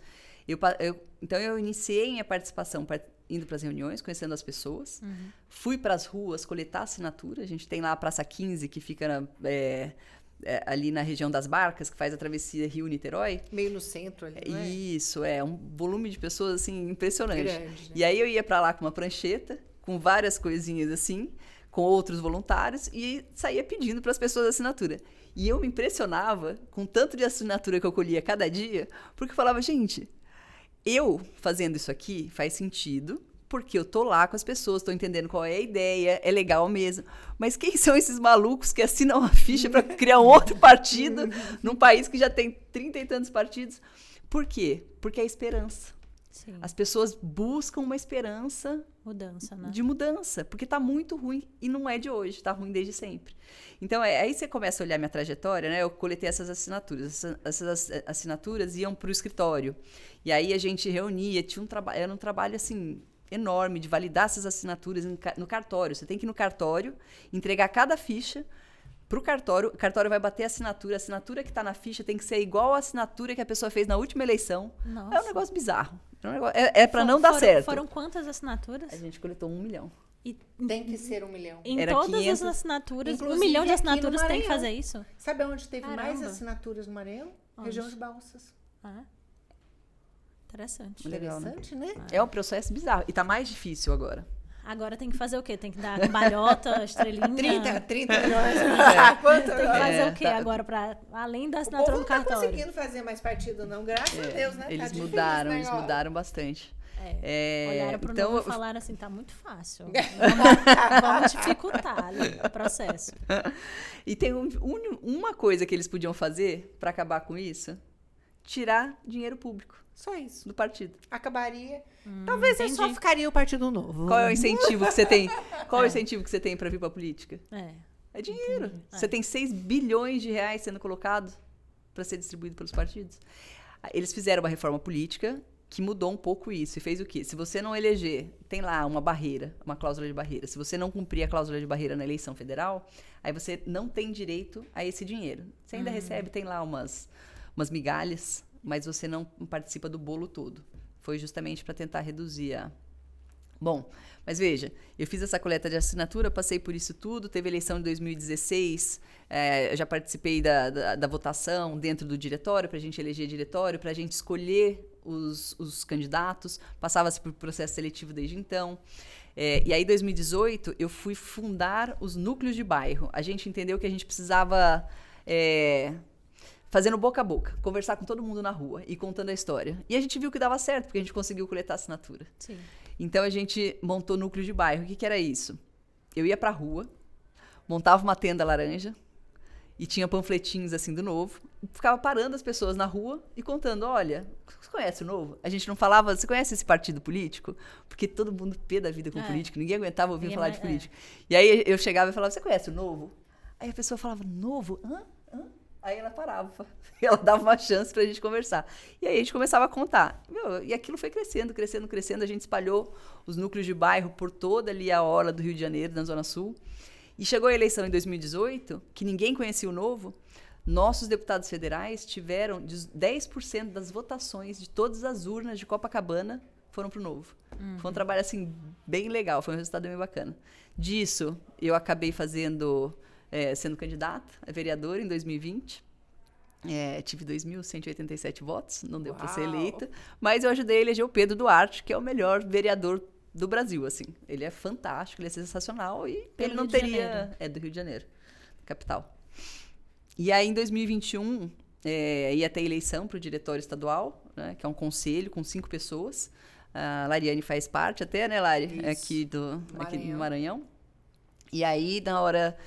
Então, eu iniciei minha participação indo para as reuniões, conhecendo as pessoas. Fui para as ruas coletar assinatura. A gente tem lá a Praça 15, que fica ali na região das Barcas, que faz a travessia Rio-Niterói. Meio no centro ali, não é? Isso, um volume de pessoas, assim, impressionante. Grande, né? E aí eu ia para lá com uma prancheta, com várias coisinhas assim, com outros voluntários, e saía pedindo para as pessoas assinatura. E eu me impressionava com tanto de assinatura que eu colhia cada dia, porque eu falava, gente, eu fazendo isso aqui faz sentido, porque eu tô lá com as pessoas, tô entendendo qual é a ideia, é legal mesmo. Mas quem são esses malucos que assinam uma ficha para criar um outro partido num país que já tem 30 e tantos partidos? Por quê? Porque é esperança. Sim. As pessoas buscam uma esperança de mudança, porque está muito ruim e não é de hoje, está ruim desde sempre. Então, aí você começa a olhar minha trajetória, né? Eu coletei essas assinaturas. Essas assinaturas iam para o escritório. E aí a gente reunia, era um trabalho assim enorme de validar essas assinaturas no cartório. Você tem que ir no cartório, entregar cada ficha para o cartório vai bater a assinatura que está na ficha tem que ser igual à assinatura que a pessoa fez na última eleição. Nossa. É um negócio bizarro. Para não dar certo. Foram quantas assinaturas? A gente coletou 1 milhão. E tem que ser 1 milhão. Em Era todas 500, as assinaturas, inclusive 1 milhão de aqui no assinaturas tem que Maranhão. fazer isso? Sabe onde teve mais Caramba. assinaturas no Maranhão? Onde? Região de Balsas. Ah, interessante. Legal, né? Interessante, né? É um processo bizarro. E tá mais difícil agora. Agora tem que fazer o quê? Tem que dar cambalhota, estrelinha? 30 milhões. Quanto? Tem que fazer o quê tá. agora, além da O assinatura povo do não tá cartório? conseguindo fazer mais partido, não. Graças a Deus, né? Tá Eles difícil, mudaram, né, eles ó. mudaram bastante. Olharam pro então, Novo e falaram assim, tá muito fácil. Vamos dificultar ali o processo. E tem uma coisa que eles podiam fazer para acabar com isso: tirar dinheiro público Só isso. do partido. Acabaria. Talvez eu só ficaria o Partido Novo. Qual é o incentivo que você tem? Qual é o incentivo que você tem para vir para a política? É dinheiro. Entendi. Você tem 6 bilhões de reais sendo colocado para ser distribuído pelos partidos. Eles fizeram uma reforma política que mudou um pouco isso e fez o quê? Se você não eleger, tem lá uma barreira, uma cláusula de barreira. Se você não cumprir a cláusula de barreira na eleição federal, aí você não tem direito a esse dinheiro. Você ainda recebe, tem lá umas migalhas, mas você não participa do bolo todo. Foi justamente para tentar reduzir a... Bom, mas veja, eu fiz essa coleta de assinatura, passei por isso tudo, teve eleição de 2016, eu já participei da votação dentro do diretório, para a gente eleger diretório, para a gente escolher os candidatos, passava-se por processo seletivo desde então. E aí, em 2018, eu fui fundar os núcleos de bairro. A gente entendeu que a gente precisava... fazendo boca a boca, conversar com todo mundo na rua e contando a história. E a gente viu que dava certo, porque a gente conseguiu coletar assinatura. Sim. Então, a gente montou núcleo de bairro. O que era isso? Eu ia pra rua, montava uma tenda laranja e tinha panfletinhos assim do Novo. Ficava parando as pessoas na rua e contando, olha, você conhece o Novo? A gente não falava, você conhece esse partido político? Porque todo mundo pê da vida com político, ninguém aguentava ouvir falar de política. E aí eu chegava e falava, você conhece o Novo? Aí a pessoa falava, Novo? Hã? Aí ela parava, ela dava uma chance pra gente conversar. E aí a gente começava a contar. E aquilo foi crescendo. A gente espalhou os núcleos de bairro por toda ali a orla do Rio de Janeiro, na Zona Sul. E chegou a eleição em 2018, que ninguém conhecia o Novo. Nossos deputados federais tiveram 10% das votações de todas as urnas de Copacabana foram pro Novo. Foi um trabalho, assim, bem legal. Foi um resultado bem bacana. Disso, eu acabei sendo candidata a vereadora em 2020. Tive 2.187 votos, não deu para ser eleita, mas eu ajudei a eleger o Pedro Duarte, que é o melhor vereador do Brasil, assim. Ele é fantástico, ele é sensacional e ele não teria... É do Rio de Janeiro, capital. E aí, em 2021, ia ter eleição para o diretório estadual, né, que é um conselho com 5 pessoas. A Lariane faz parte até, né, Lari? Aqui do Maranhão. E aí, na hora...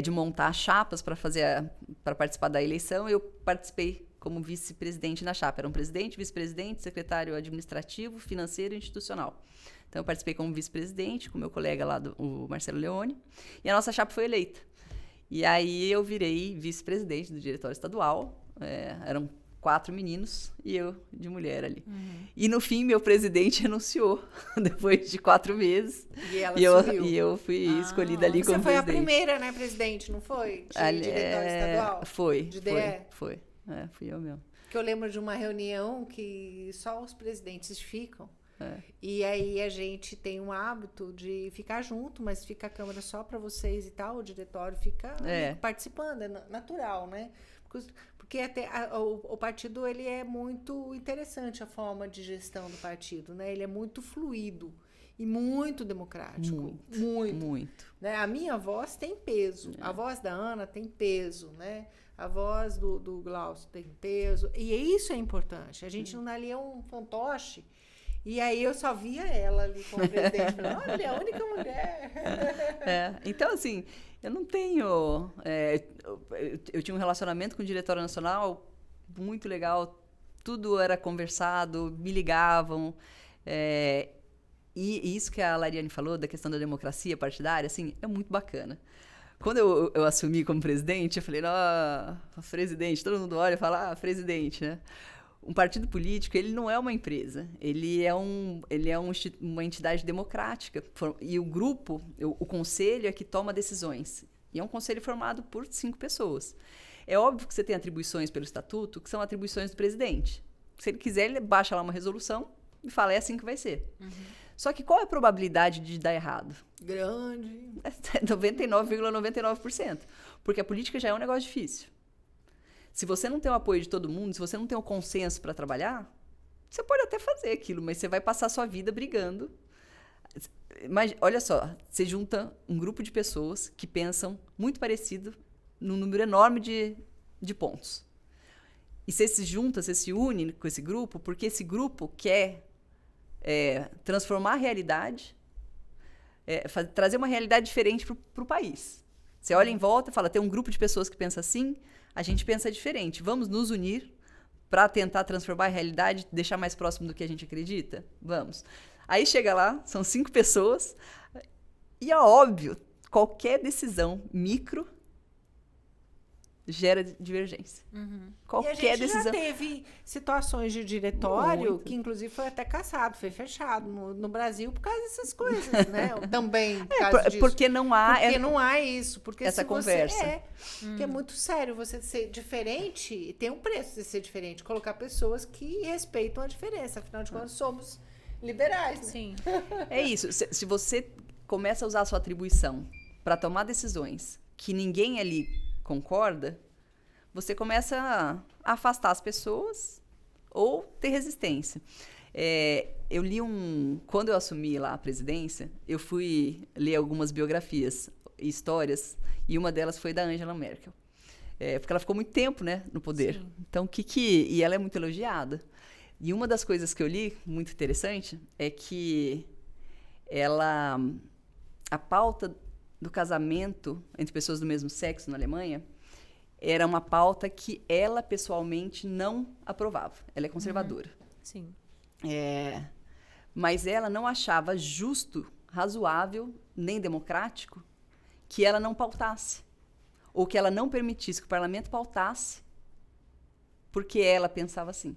de montar chapas para participar da eleição, eu participei como vice-presidente na chapa. Era um presidente, vice-presidente, secretário administrativo, financeiro e institucional. Então, eu participei como vice-presidente, com meu colega lá, o Marcelo Leone, e a nossa chapa foi eleita. E aí, eu virei vice-presidente do diretório estadual. Eram 4 meninos e eu de mulher ali. E no fim, meu presidente renunciou depois de 4 meses. E ela sumiu. E eu fui escolhida ali como presidente. Você foi a primeira, né, presidente, não foi? De diretório estadual? Foi. De DE? Foi. Fui eu mesmo. Que eu lembro de uma reunião que só os presidentes ficam. E aí a gente tem um hábito de ficar junto, mas fica a câmera só para vocês e tal, o diretório fica participando, é natural, né? Porque até o partido, ele é muito interessante, a forma de gestão do partido, né? Ele é muito fluido e muito democrático. Muito. Né? A minha voz tem peso, a voz da Ana tem peso, né? A voz do Glaucio tem peso, e isso é importante. A gente não ali é um fantoche. E aí eu só via ela ali como presidente, falando, olha, a única mulher. Então, assim, eu não tenho... eu tinha um relacionamento com o Diretório Nacional muito legal, tudo era conversado, me ligavam. E isso que a Lariane falou, da questão da democracia partidária, assim, é muito bacana. Quando eu assumi como presidente, eu falei, presidente, todo mundo olha e fala, presidente, né? Um partido político, ele não é uma empresa, ele é uma entidade democrática. E o grupo, o conselho é que toma decisões. E é um conselho formado por 5 pessoas. É óbvio que você tem atribuições pelo estatuto, que são atribuições do presidente. Se ele quiser, ele baixa lá uma resolução e fala, é assim que vai ser. Só que qual é a probabilidade de dar errado? Grande. 99,99%. Porque a política já é um negócio difícil. Se você não tem o apoio de todo mundo, se você não tem o consenso para trabalhar, você pode até fazer aquilo, mas você vai passar a sua vida brigando. Mas, olha só, você junta um grupo de pessoas que pensam muito parecido num número enorme de pontos. E você se junta, você se une com esse grupo, porque esse grupo quer transformar a realidade, trazer uma realidade diferente para o país. Você olha em volta e fala, tem um grupo de pessoas que pensa assim, a gente pensa diferente. Vamos nos unir para tentar transformar a realidade, deixar mais próximo do que a gente acredita? Vamos. Aí chega lá, são 5 pessoas, e é óbvio, qualquer decisão micro gera divergência. E a Qualquer gente decisão. já teve situações de diretório Muito. que, inclusive, foi até cassado, foi fechado no Brasil por causa dessas coisas, né? Também por causa disso. Porque não há... Porque não há isso. Porque essa se conversa. Você que é muito sério você ser diferente, tem um preço de ser diferente. Colocar pessoas que respeitam a diferença. Afinal de contas, somos liberais, né? Sim. É isso. Se você começa a usar a sua atribuição para tomar decisões que ninguém ali concorda, você começa a afastar as pessoas ou ter resistência. Eu li quando eu assumi lá a presidência, eu fui ler algumas biografias e histórias, e uma delas foi da Angela Merkel. Porque ela ficou muito tempo, né, no poder. Sim. Então, e ela é muito elogiada. E uma das coisas que eu li, muito interessante, é que a pauta do casamento entre pessoas do mesmo sexo na Alemanha era uma pauta que ela, pessoalmente, não aprovava. Ela é conservadora. Sim. Mas ela não achava justo, razoável, nem democrático que ela não pautasse. Ou que ela não permitisse que o parlamento pautasse porque ela pensava assim.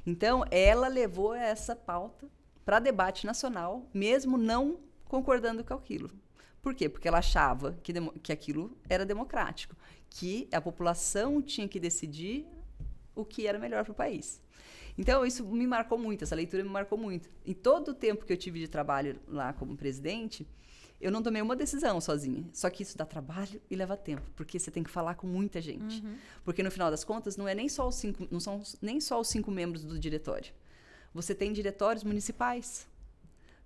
Então, ela levou essa pauta para debate nacional, mesmo não concordando com aquilo. Por quê? Porque ela achava que aquilo era democrático, que a população tinha que decidir o que era melhor para o país. Então, isso me marcou muito, essa leitura me marcou muito. Em todo o tempo que eu tive de trabalho lá como presidente, eu não tomei uma decisão sozinha. Só que isso dá trabalho e leva tempo, porque você tem que falar com muita gente. Porque, no final das contas, não são nem só os 5 membros do diretório. Você tem diretórios municipais,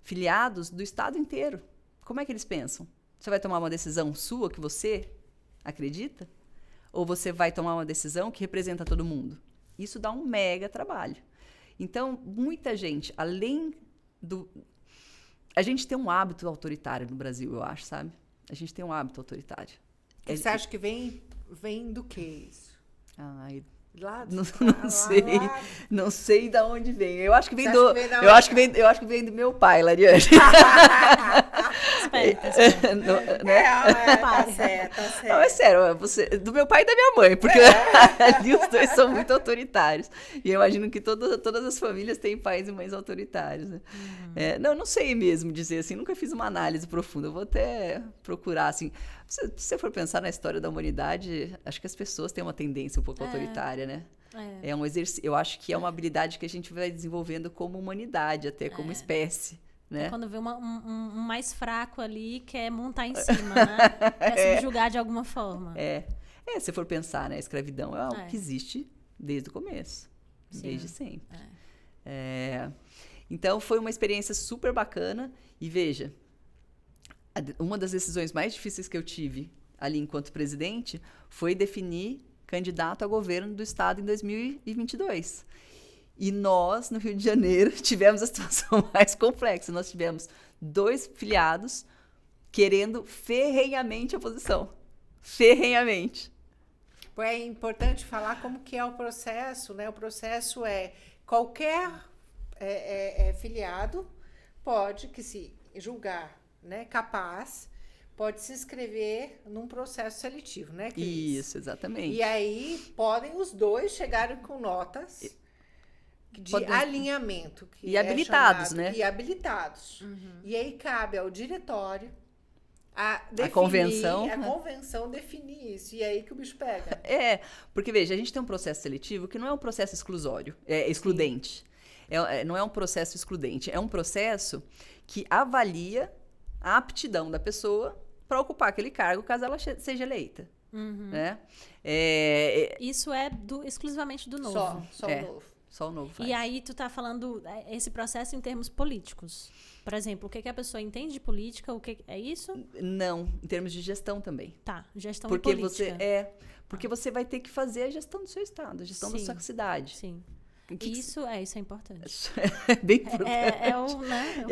filiados do estado inteiro. Como é que eles pensam? Você vai tomar uma decisão sua que você acredita? Ou você vai tomar uma decisão que representa todo mundo? Isso dá um mega trabalho. Então, muita gente, além do... A gente tem um hábito autoritário no Brasil, eu acho, sabe? A gente tem um hábito autoritário. Você acha que vem do que isso? Ai, Lá não sei. lá. Não sei de onde vem. Eu acho que vem Você do... acha que vem da Eu onde? acho que vem do meu pai, Lariane. Esperta. Né? Tá certo, tá certo. Não, é sério, do meu pai e da minha mãe, porque ali os dois são muito autoritários. E eu imagino que todas as famílias têm pais e mães autoritários. Né? Não sei mesmo dizer assim, nunca fiz uma análise profunda. Eu vou até procurar, assim. Se você for pensar na história da humanidade, acho que as pessoas têm uma tendência um pouco autoritária, né? É um exercício. Eu acho que é uma habilidade que a gente vai desenvolvendo como humanidade, até como espécie. Né? Quando vê um mais fraco ali, quer montar em cima, né? Quer subjugar de alguma forma. Se for pensar, né? A escravidão é algo que existe desde o começo. Sim. Desde sempre. Então, foi uma experiência super bacana. E veja, uma das decisões mais difíceis que eu tive ali enquanto presidente foi definir candidato a governo do estado em 2022. E nós, no Rio de Janeiro, tivemos a situação mais complexa. Nós tivemos 2 filiados querendo ferrenhamente a oposição. Ferrenhamente. É importante falar como que é o processo, né? O processo é qualquer filiado pode, que se julgar, né, capaz, pode se inscrever num processo seletivo, né, Cris? Isso, exatamente. E aí podem os 2 chegarem com notas de alinhamento. E habilitados, né? E habilitados. E aí cabe ao diretório a convenção. A convenção definir isso. E aí que o bicho pega. Porque, veja, a gente tem um processo seletivo que não é um processo excludente. Não é um processo excludente. É um processo que avalia a aptidão da pessoa para ocupar aquele cargo, caso ela seja eleita. Né? Isso é exclusivamente do novo. Só o novo. Só o novo faz. E aí tu tá falando esse processo em termos políticos. Por exemplo, o que a pessoa entende de política, o que é isso? Não, em termos de gestão também. Tá, gestão porque e política. Porque você vai ter que fazer a gestão do seu estado, a gestão da sua cidade. Sim. Isso é importante. É bem importante. É o caminho.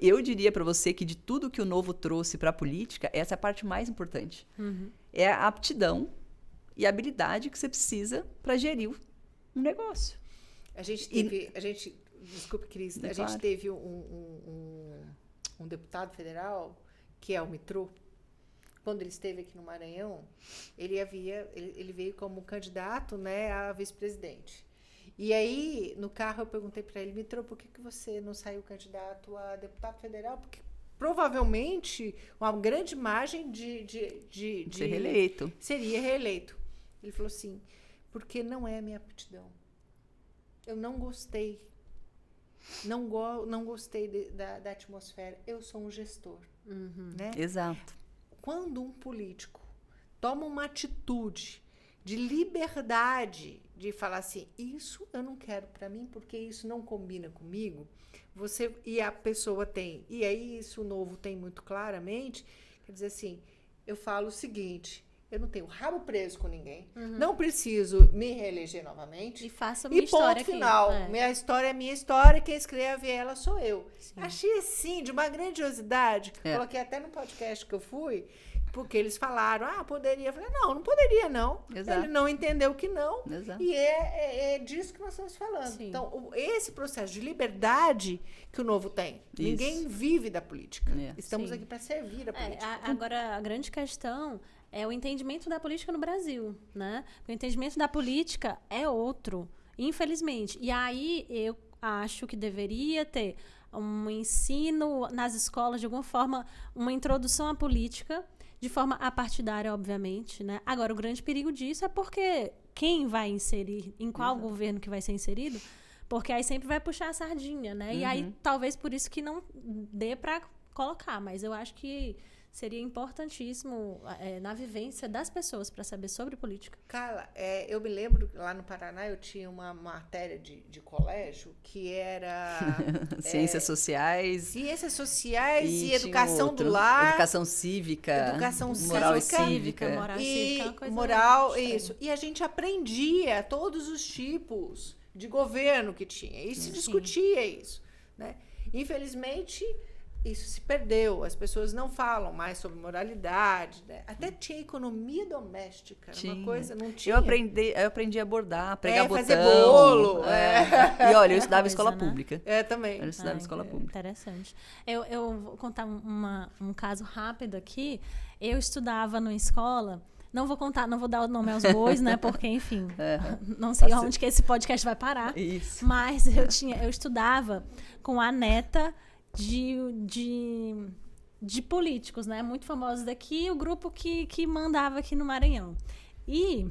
Eu diria para você que de tudo que o novo trouxe para a política, essa é a parte mais importante. É a aptidão e a habilidade que você precisa para gerir um negócio. Desculpe, Cris, a gente teve um deputado federal, que é o Mitro, quando ele esteve aqui no Maranhão, ele veio como candidato, né, a vice-presidente. E aí, no carro, eu perguntei para ele, Mitro, por que você não saiu candidato a deputado federal? Porque provavelmente uma grande margem de ser reeleito. Seria reeleito. Ele falou assim, porque não é a minha aptidão. Eu não gostei. Não gostei da atmosfera. Eu sou um gestor. Né? Exato. Quando um político toma uma atitude de liberdade de falar assim, isso eu não quero para mim porque isso não combina comigo, e a pessoa tem, e aí isso o Novo tem muito claramente, quer dizer assim, eu falo o seguinte, eu não tenho rabo preso com ninguém, não preciso me reeleger novamente. E faça minha história ponto final. Aqui. Minha história é minha história, quem escreve ela sou eu. Sim. Achei assim, de uma grandiosidade. Coloquei até no podcast que eu fui, porque eles falaram, poderia. Eu falei, não poderia, não. Exato. Ele não entendeu que não. Exato. E é disso que nós estamos falando. Sim. Então, esse processo de liberdade que o Novo tem. Isso. Ninguém vive da política. Estamos Sim. aqui para servir a política. Agora, a grande questão é o entendimento da política no Brasil, né? O entendimento da política é outro, infelizmente. E aí, eu acho que deveria ter um ensino nas escolas, de alguma forma, uma introdução à política, de forma apartidária, obviamente, né? Agora, o grande perigo disso é porque quem vai inserir, em qual governo que vai ser inserido, porque aí sempre vai puxar a sardinha, né? E aí, talvez por isso que não dê para colocar, mas eu acho que seria importantíssimo na vivência das pessoas para saber sobre política. Carla, eu me lembro, lá no Paraná, eu tinha uma matéria de colégio que era... Ciências sociais. Ciências sociais e educação do lar. Educação cívica. Educação moral cívica. Moral cívica, uma coisa moral, estranha. isso. E a gente aprendia todos os tipos de governo que tinha. E se discutia isso, né? Infelizmente, isso se perdeu. As pessoas não falam mais sobre moralidade, né? Até tinha economia doméstica. Uma coisa, não tinha. Eu aprendi a bordar, pregar botão. Fazer bolo. E olha, eu estudava em escola pública. Também. Eu estudava em escola pública. Interessante. Eu vou contar um caso rápido aqui. Eu estudava numa escola... Não vou dar o nome aos bois, né? Porque, enfim, não sei onde que esse podcast vai parar. Isso. Mas eu estudava com a neta de políticos, né? Muito famosos daqui, o grupo que mandava aqui no Maranhão. E...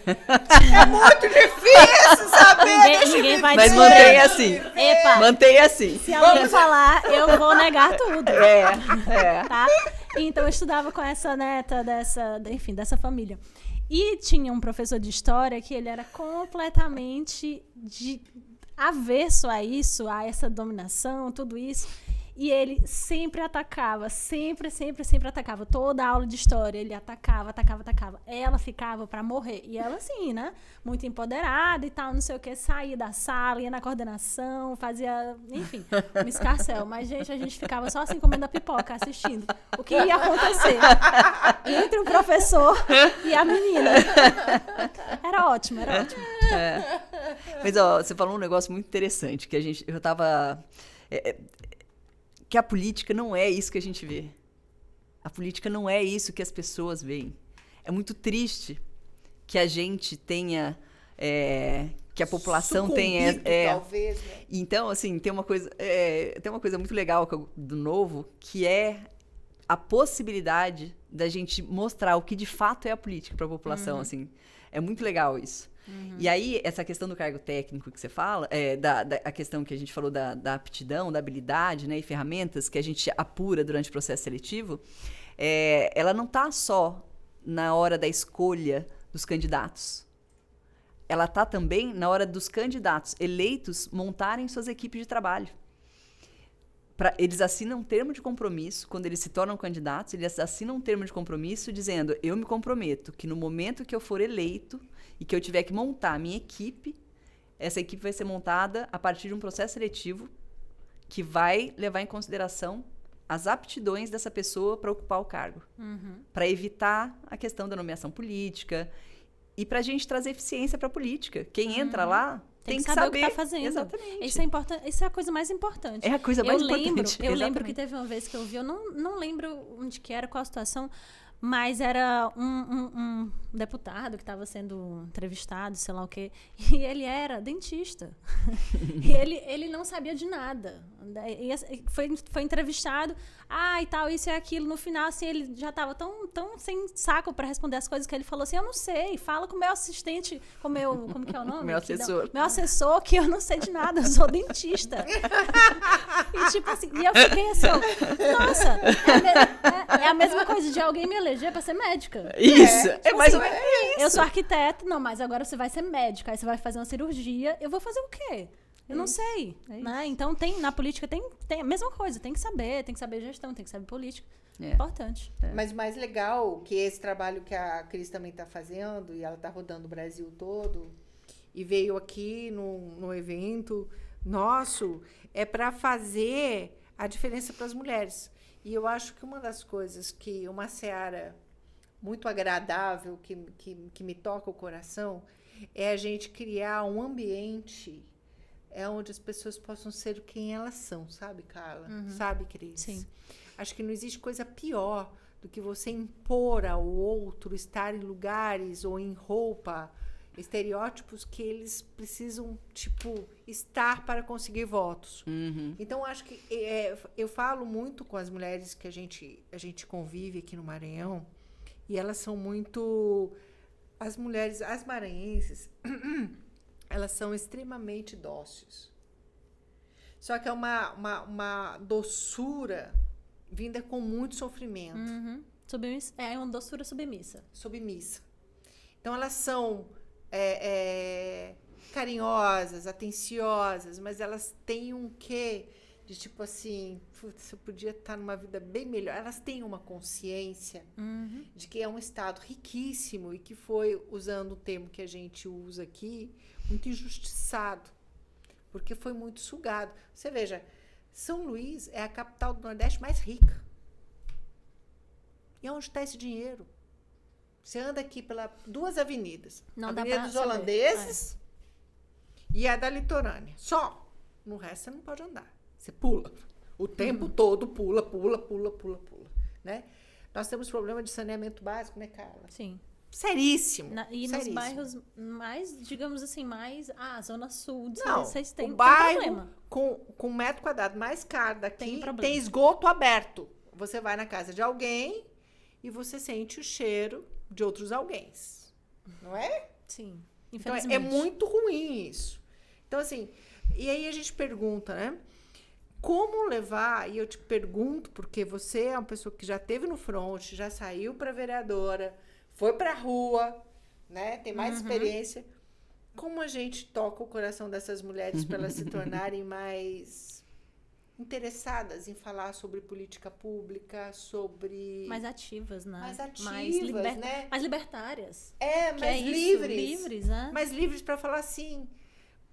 É muito difícil saber. Ninguém vai Mas dizer. mantenha assim. Epa, Mantenha assim. se alguém falar, eu vou negar tudo. É. Tá? Então, eu estudava com essa neta dessa família. E tinha um professor de história que ele era completamente avesso a isso, a essa dominação, tudo isso. E ele sempre atacava, sempre atacava. Toda a aula de história, ele atacava. Ela ficava pra morrer. E ela, assim, né? Muito empoderada e tal, não sei o que. Saía da sala, ia na coordenação, fazia... Enfim, um escarcéu. Mas, gente, a gente ficava só assim, comendo a pipoca, assistindo. O que ia acontecer entre o professor e a menina. Era ótimo. Mas, ó, você falou um negócio muito interessante, que eu tava... que a política não é isso que a gente vê. A política não é isso que as pessoas veem. É muito triste que a gente tenha... que a população tenha... talvez, né? Então, assim, tem uma coisa muito legal do Novo, que é a possibilidade da gente mostrar o que de fato é a política para a população, assim. É muito legal isso. E aí, essa questão do cargo técnico que você fala, a questão que a gente falou da aptidão, da habilidade, né, e ferramentas que a gente apura durante o processo seletivo, ela não está só na hora da escolha dos candidatos. Ela está também na hora dos candidatos eleitos montarem suas equipes de trabalho. Eles assinam um termo de compromisso, quando eles se tornam candidatos, eles assinam um termo de compromisso dizendo, eu me comprometo que no momento que eu for eleito e que eu tiver que montar a minha equipe, essa equipe vai ser montada a partir de um processo seletivo que vai levar em consideração as aptidões dessa pessoa para ocupar o cargo. Para evitar a questão da nomeação política e para a gente trazer eficiência para a política. Quem entra lá tem que saber o que está fazendo. Exatamente. Isso é importante. Isso é a coisa mais importante. É a coisa mais importante. Eu lembro que teve uma vez que eu vi, eu não lembro onde que era, qual a situação, mas era um deputado que estava sendo entrevistado, sei lá o quê, e ele era dentista. E ele não sabia de nada. E foi entrevistado, e tal, isso e aquilo. No final, assim, ele já estava tão sem saco para responder as coisas que ele falou assim, eu não sei, fala com o meu assistente, como que é o nome? Meu assessor. Meu assessor, que eu não sei de nada, eu sou dentista. E tipo assim, e eu fiquei assim, nossa, é a mesma coisa de alguém me eleger para ser médica. Isso, Tipo mas assim, eu sou arquiteta, não, mas agora você vai ser médica, aí você vai fazer uma cirurgia, eu vou fazer o quê? Eu não sei, né? Então na política tem a mesma coisa, tem que saber gestão, tem que saber política. Importante. Mas o mais legal que esse trabalho que a Cris também está fazendo, e ela está rodando o Brasil todo, e veio aqui no evento nosso, é para fazer a diferença para as mulheres. E eu acho que uma das coisas que uma seara muito agradável, que me toca o coração, é a gente criar um ambiente onde as pessoas possam ser quem elas são, sabe, Carla? Sabe, Cris? Sim. Acho que não existe coisa pior do que você impor ao outro estar em lugares ou em roupa, estereótipos que eles precisam, estar para conseguir votos. Então, acho que eu falo muito com as mulheres que a gente convive aqui no Maranhão, e elas são muito... As mulheres, as maranhenses, elas são extremamente dóceis. Só que é uma doçura vinda com muito sofrimento. É uma doçura submissa. Então, elas são carinhosas, atenciosas, mas elas têm um quê de tipo assim, eu podia estar numa vida bem melhor. Elas têm uma consciência de que é um estado riquíssimo e que foi, usando o termo que a gente usa aqui, muito injustiçado, porque foi muito sugado. Você veja, São Luís é a capital do Nordeste mais rica. E onde está esse dinheiro? Você anda aqui pelas duas avenidas. Não a dá Avenida pra dos saber. Holandeses e a da Litorânea. Só. No resto você não pode andar. Você pula. O tempo todo pula. Né? Nós temos problema de saneamento básico, né, Carla? Sim. Seríssimo. Nos seríssimo. bairros mais, digamos assim, Zona Sul, Não, vocês têm o bairro problema. com metro quadrado mais caro daqui Tem tem esgoto aberto. Você vai na casa de alguém e você sente o cheiro de outros alguéms. Não é? Sim, Então, infelizmente. é muito ruim isso. Então, assim, e aí a gente pergunta, né? Como levar, e eu te pergunto, porque você é uma pessoa que já esteve no front, já saiu para vereadora, foi para a rua, né? Tem mais experiência. Como a gente toca o coração dessas mulheres para elas se tornarem mais interessadas em falar sobre política pública, sobre... Mais ativas, né? Mais ativas, né? Mais libertárias. Mais isso, livres. Livres, né? Mais livres para falar assim,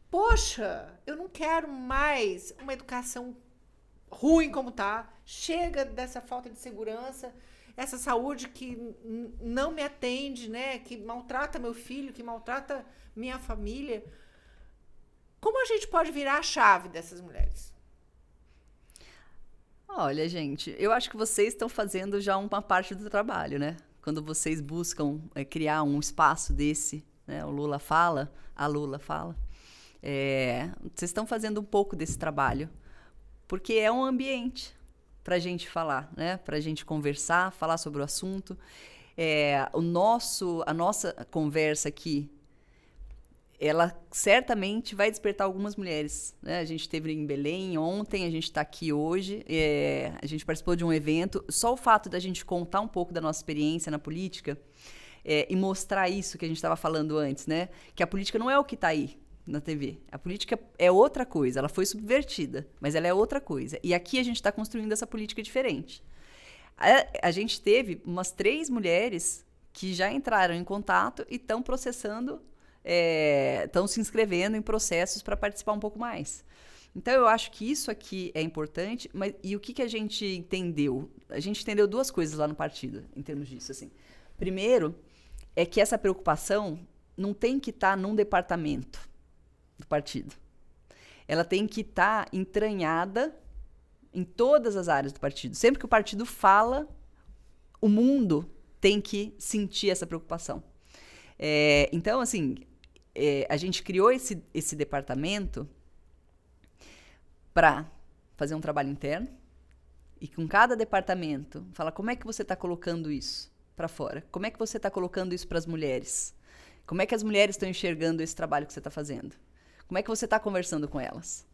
poxa, eu não quero mais uma educação ruim como tá. Chega dessa falta de segurança, essa saúde que não me atende, né? Que maltrata meu filho, que maltrata minha família. Como a gente pode virar a chave dessas mulheres? Olha, gente, eu acho que vocês estão fazendo já uma parte do trabalho, né? Quando vocês buscam criar um espaço desse, né? O Lula fala, a Lula fala. Vocês estão fazendo um pouco desse trabalho, porque é um ambiente para a gente falar, né? Para a gente conversar, falar sobre o assunto. A nossa conversa aqui, ela certamente vai despertar algumas mulheres, né? A gente esteve em Belém ontem, a gente está aqui hoje, a gente participou de um evento. Só o fato da gente contar um pouco da nossa experiência na política e mostrar isso que a gente estava falando antes, né? Que a política não é o que está aí na TV. A política é outra coisa, ela foi subvertida, mas ela é outra coisa. E aqui a gente está construindo essa política diferente. A gente teve umas 3 mulheres que já entraram em contato e estão processando, estão se inscrevendo em processos para participar um pouco mais. Então, eu acho que isso aqui é importante, e o que a gente entendeu? A gente entendeu 2 coisas lá no partido, em termos disso. Assim. Primeiro, é que essa preocupação não tem que estar num departamento do partido. Ela tem que estar entranhada em todas as áreas do partido. Sempre que o partido fala, o mundo tem que sentir essa preocupação. Então, assim, a gente criou esse departamento para fazer um trabalho interno e com cada departamento fala como é que você está colocando isso para fora, como é que você está colocando isso para as mulheres, como é que as mulheres estão enxergando esse trabalho que você está fazendo, como é que você está conversando com elas.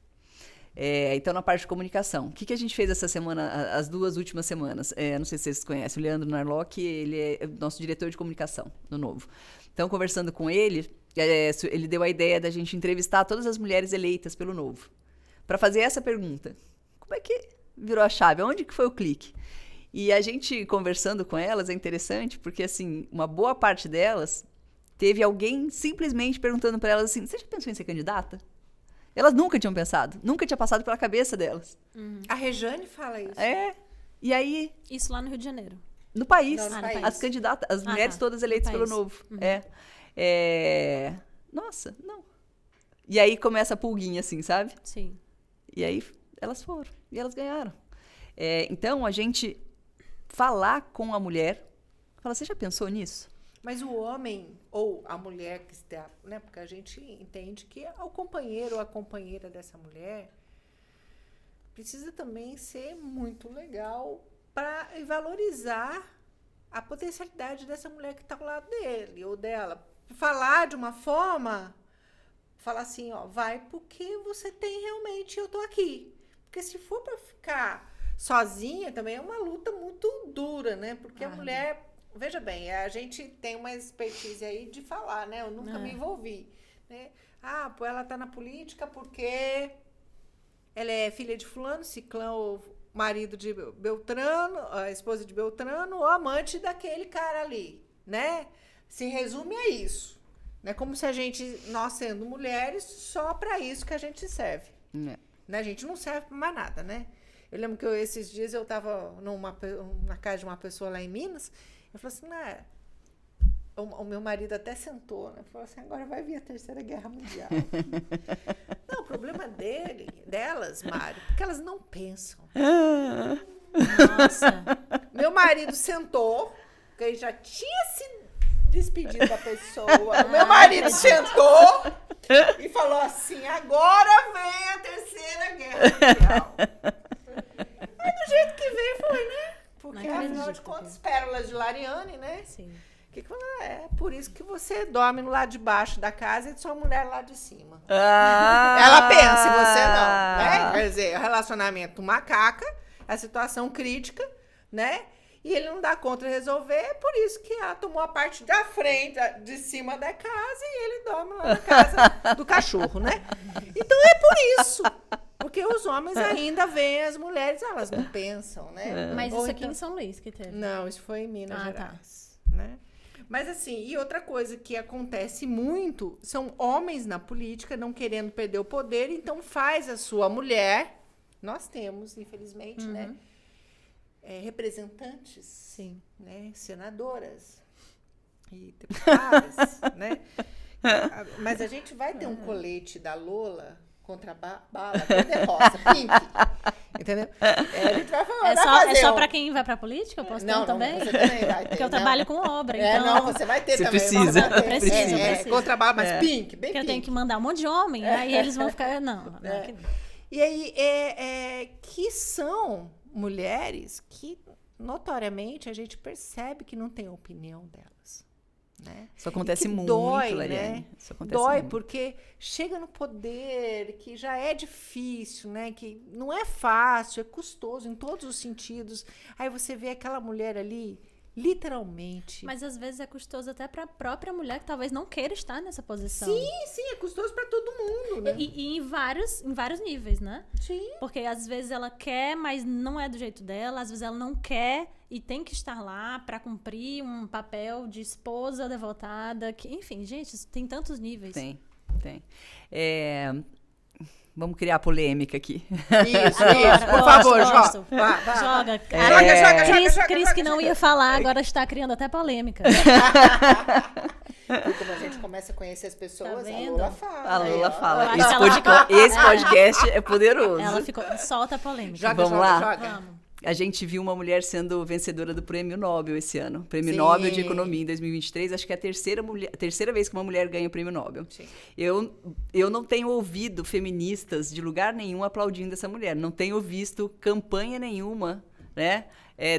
Então, na parte de comunicação, o que a gente fez essa semana, as 2 últimas semanas? Não sei se vocês conhecem, o Leandro Narlock, ele é nosso diretor de comunicação no Novo. Então, conversando com ele, ele deu a ideia da gente entrevistar todas as mulheres eleitas pelo Novo, para fazer essa pergunta. Como é que virou a chave? Onde que foi o clique? E a gente, conversando com elas, é interessante, porque, assim, uma boa parte delas teve alguém simplesmente perguntando para elas assim, você já pensou em ser candidata? Elas nunca tinham pensado, nunca tinha passado pela cabeça delas. A Rejane fala isso. E aí... Isso lá no Rio de Janeiro. No país. Não, no país. As candidatas, as mulheres todas eleitas pelo Novo. Nossa, não. E aí começa a pulguinha, assim, sabe? Sim. E aí elas foram. E elas ganharam. Então, a gente falar com a mulher, fala, você já pensou nisso? Mas o homem ou a mulher que está, né? Porque a gente entende que o companheiro ou a companheira dessa mulher precisa também ser muito legal para valorizar a potencialidade dessa mulher que está ao lado dele ou dela. Falar de uma forma, falar assim, ó, vai porque você tem realmente, eu tô aqui. Porque se for para ficar sozinha também é uma luta muito dura, né? Porque a mulher, veja bem, a gente tem uma expertise aí de falar, né? Eu nunca me envolvi, né? Pô, ela tá na política porque ela é filha de fulano, ciclano, marido de Beltrano, a esposa de Beltrano, ou amante daquele cara ali, né? Se resume a isso, né? Como se nós sendo mulheres, só para isso que a gente serve. Né? A gente não serve para mais nada, né? Eu lembro que esses dias eu estava na casa de uma pessoa lá em Minas, eu falei assim, o meu marido até sentou, né? Falou assim, agora vai vir a Terceira Guerra Mundial. Não, o problema delas, Mário, porque elas não pensam. Nossa. Meu marido sentou, porque ele já tinha se despedido da pessoa. O meu marido sentou e falou assim, agora vem a Terceira Guerra Mundial. Aí do jeito que veio foi, né? Porque afinal de contas, pérolas de Lariane, né? Sim. Que é por isso que você dorme no lado de baixo da casa e sua mulher lá de cima. Ela pensa e você não, né? Quer dizer, o relacionamento macaca, a situação crítica, né? E ele não dá conta de resolver, é por isso que ela tomou a parte da frente, de cima da casa e ele dorme lá na casa do cachorro, né? Então é por isso. Porque os homens ainda veem as mulheres, elas não pensam, né? Mas isso aqui em São Luís que teve. Não, isso foi em Minas Gerais, tá. né? Mas assim, e outra coisa que acontece muito, são homens na política não querendo perder o poder, então faz a sua mulher, nós temos, infelizmente, né? Representantes, sim, né? Senadoras e deputadas, né? Mas a gente vai ter um colete da Lola contra a bala, tudo é rosa, pink. Entendeu? A gente vai falar. É só pra quem vai pra política? Eu posso ter também? Você também vai ter. Porque eu trabalho com obra, então... Não, você vai ter você também. Precisa. Preciso. Contra a bala, mas pink, bem Porque pink. eu tenho que mandar um monte de homem, aí eles vão ficar... Não. E aí, que são mulheres que, notoriamente, a gente percebe que não tem opinião delas. Né? Isso acontece muito, dói, Lariane. né? Isso acontece dói muito. Porque chega no poder, que já é difícil, né? Que não é fácil, é custoso em todos os sentidos. Aí você vê aquela mulher ali, literalmente. Mas às vezes é custoso até para a própria mulher que talvez não queira estar nessa posição. Sim, é custoso para todo mundo, né? E em vários níveis, né? Sim. Porque às vezes ela quer, mas não é do jeito dela. Às vezes ela não quer e tem que estar lá para cumprir um papel de esposa devotada. Enfim, gente, isso tem tantos níveis. Tem. Vamos criar polêmica aqui. Isso. Por favor, gosto. Joga. Joga. Cris, que não ia falar, agora está criando até polêmica. E como a gente começa a conhecer as pessoas, Tá a vendo? Lula fala. A Lula fala. Eu acho que Esse podcast é poderoso. Ela ficou... Solta a polêmica. Joga. Vamos lá? Vamos. a gente viu uma mulher sendo vencedora do Prêmio Nobel esse ano. Prêmio Sim. Nobel de Economia em 2023. Acho que é a terceira vez que uma mulher ganha o Prêmio Nobel. Sim. Eu não tenho ouvido feministas de lugar nenhum aplaudindo essa mulher. Não tenho visto campanha nenhuma, né,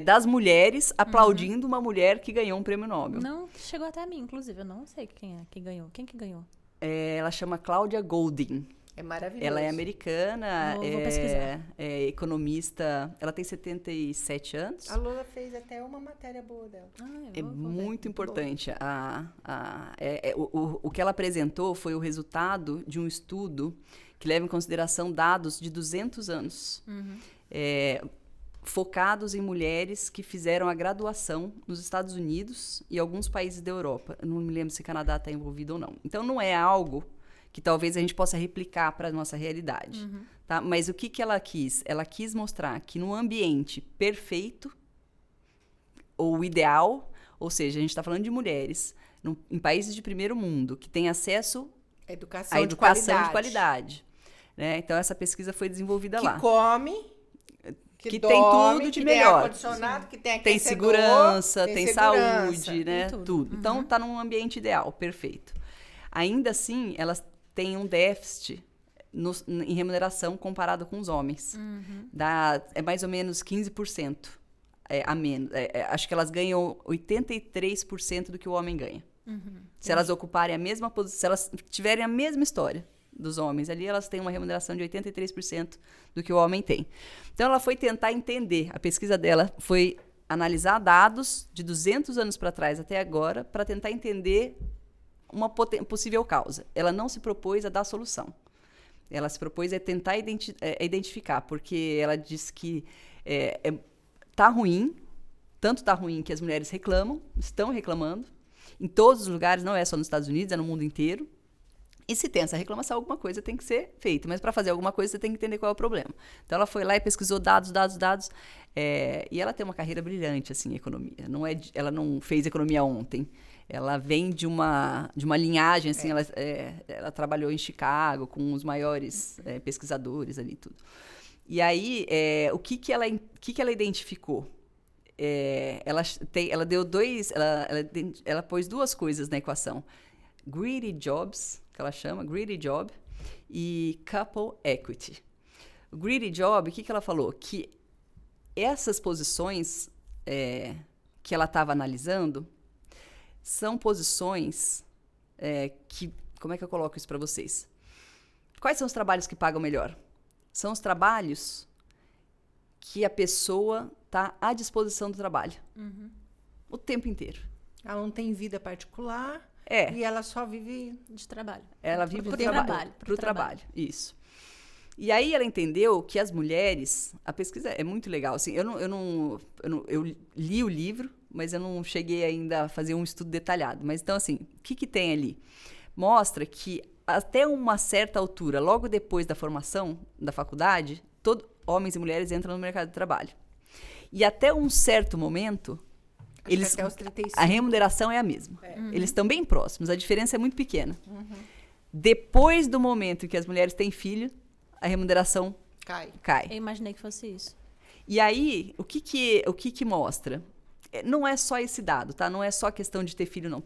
das mulheres aplaudindo uma mulher que ganhou um Prêmio Nobel. Não chegou até a mim, inclusive. Eu não sei quem é que ganhou. Quem que ganhou? Ela chama Cláudia Goldin. É maravilhoso. Ela é americana, Vou pesquisar. é economista. Ela tem 77 anos. A Lula fez até uma matéria boa dela. É Vou ver. muito importante. O que ela apresentou foi o resultado de um estudo que leva em consideração dados de 200 anos, focados em mulheres que fizeram a graduação nos Estados Unidos e alguns países da Europa. Eu não me lembro se o Canadá está envolvido ou não. Então, não é algo que talvez a gente possa replicar para a nossa realidade. Tá? Mas o que ela quis? Ela quis mostrar que no ambiente perfeito, ou ideal, ou seja, a gente está falando de mulheres em países de primeiro mundo, que têm acesso A à educação, educação de qualidade. Né? Então, essa pesquisa foi desenvolvida lá. Que come, Que dorme, tem tudo de que melhor. Tem ar-condicionado, que tem Tem aquecedor, segurança, tem segurança. saúde, né? Tem tudo. Tudo. Então, está num ambiente ideal, perfeito. Ainda assim, elas têm um déficit em remuneração comparado com os homens. É mais ou menos 15% a menos. Acho que elas ganham 83% do que o homem ganha. Se elas ocuparem a mesma posição, se elas tiverem a mesma história dos homens ali, elas têm uma remuneração de 83% do que o homem tem. Então, ela foi tentar entender. A pesquisa dela foi analisar dados de 200 anos para trás até agora para tentar entender uma possível causa. Ela não se propôs a dar solução. Ela se propôs a tentar identificar, porque ela diz que tá ruim, tanto tá ruim que as mulheres estão reclamando, em todos os lugares, não é só nos Estados Unidos, é no mundo inteiro. E se tem essa reclamação, alguma coisa tem que ser feita. Mas para fazer alguma coisa, você tem que entender qual é o problema. Então, ela foi lá e pesquisou dados. E ela tem uma carreira brilhante, assim, em economia. Ela não fez economia ontem. Ela vem de uma linhagem, assim, ela trabalhou em Chicago com os maiores pesquisadores ali, tudo. E aí, o que ela identificou? Ela pôs duas coisas na equação. Greedy jobs, que ela chama, greedy job, e couple equity. O greedy job, o que ela falou? Que essas posições que ela estava analisando são posições que... Como é que eu coloco isso para vocês? Quais são os trabalhos que pagam melhor? São os trabalhos que a pessoa está à disposição do trabalho. O tempo inteiro. Ela não tem vida particular e ela só vive de trabalho. Ela vive Pro do trabalho. Pro trabalho, isso. E aí ela entendeu que as mulheres... A pesquisa é muito legal. Assim, eu li o livro, mas eu não cheguei ainda a fazer um estudo detalhado. Mas então, assim, o que tem ali? Mostra que até uma certa altura, logo depois da formação da faculdade, homens e mulheres entram no mercado de trabalho. E até um certo momento, até os 35. A remuneração é a mesma. Eles estão bem próximos, a diferença é muito pequena. Depois do momento em que as mulheres têm filho, a remuneração cai. Eu imaginei que fosse isso. E aí, o que mostra? Não é só esse dado, tá? Não é só a questão de ter filho, não.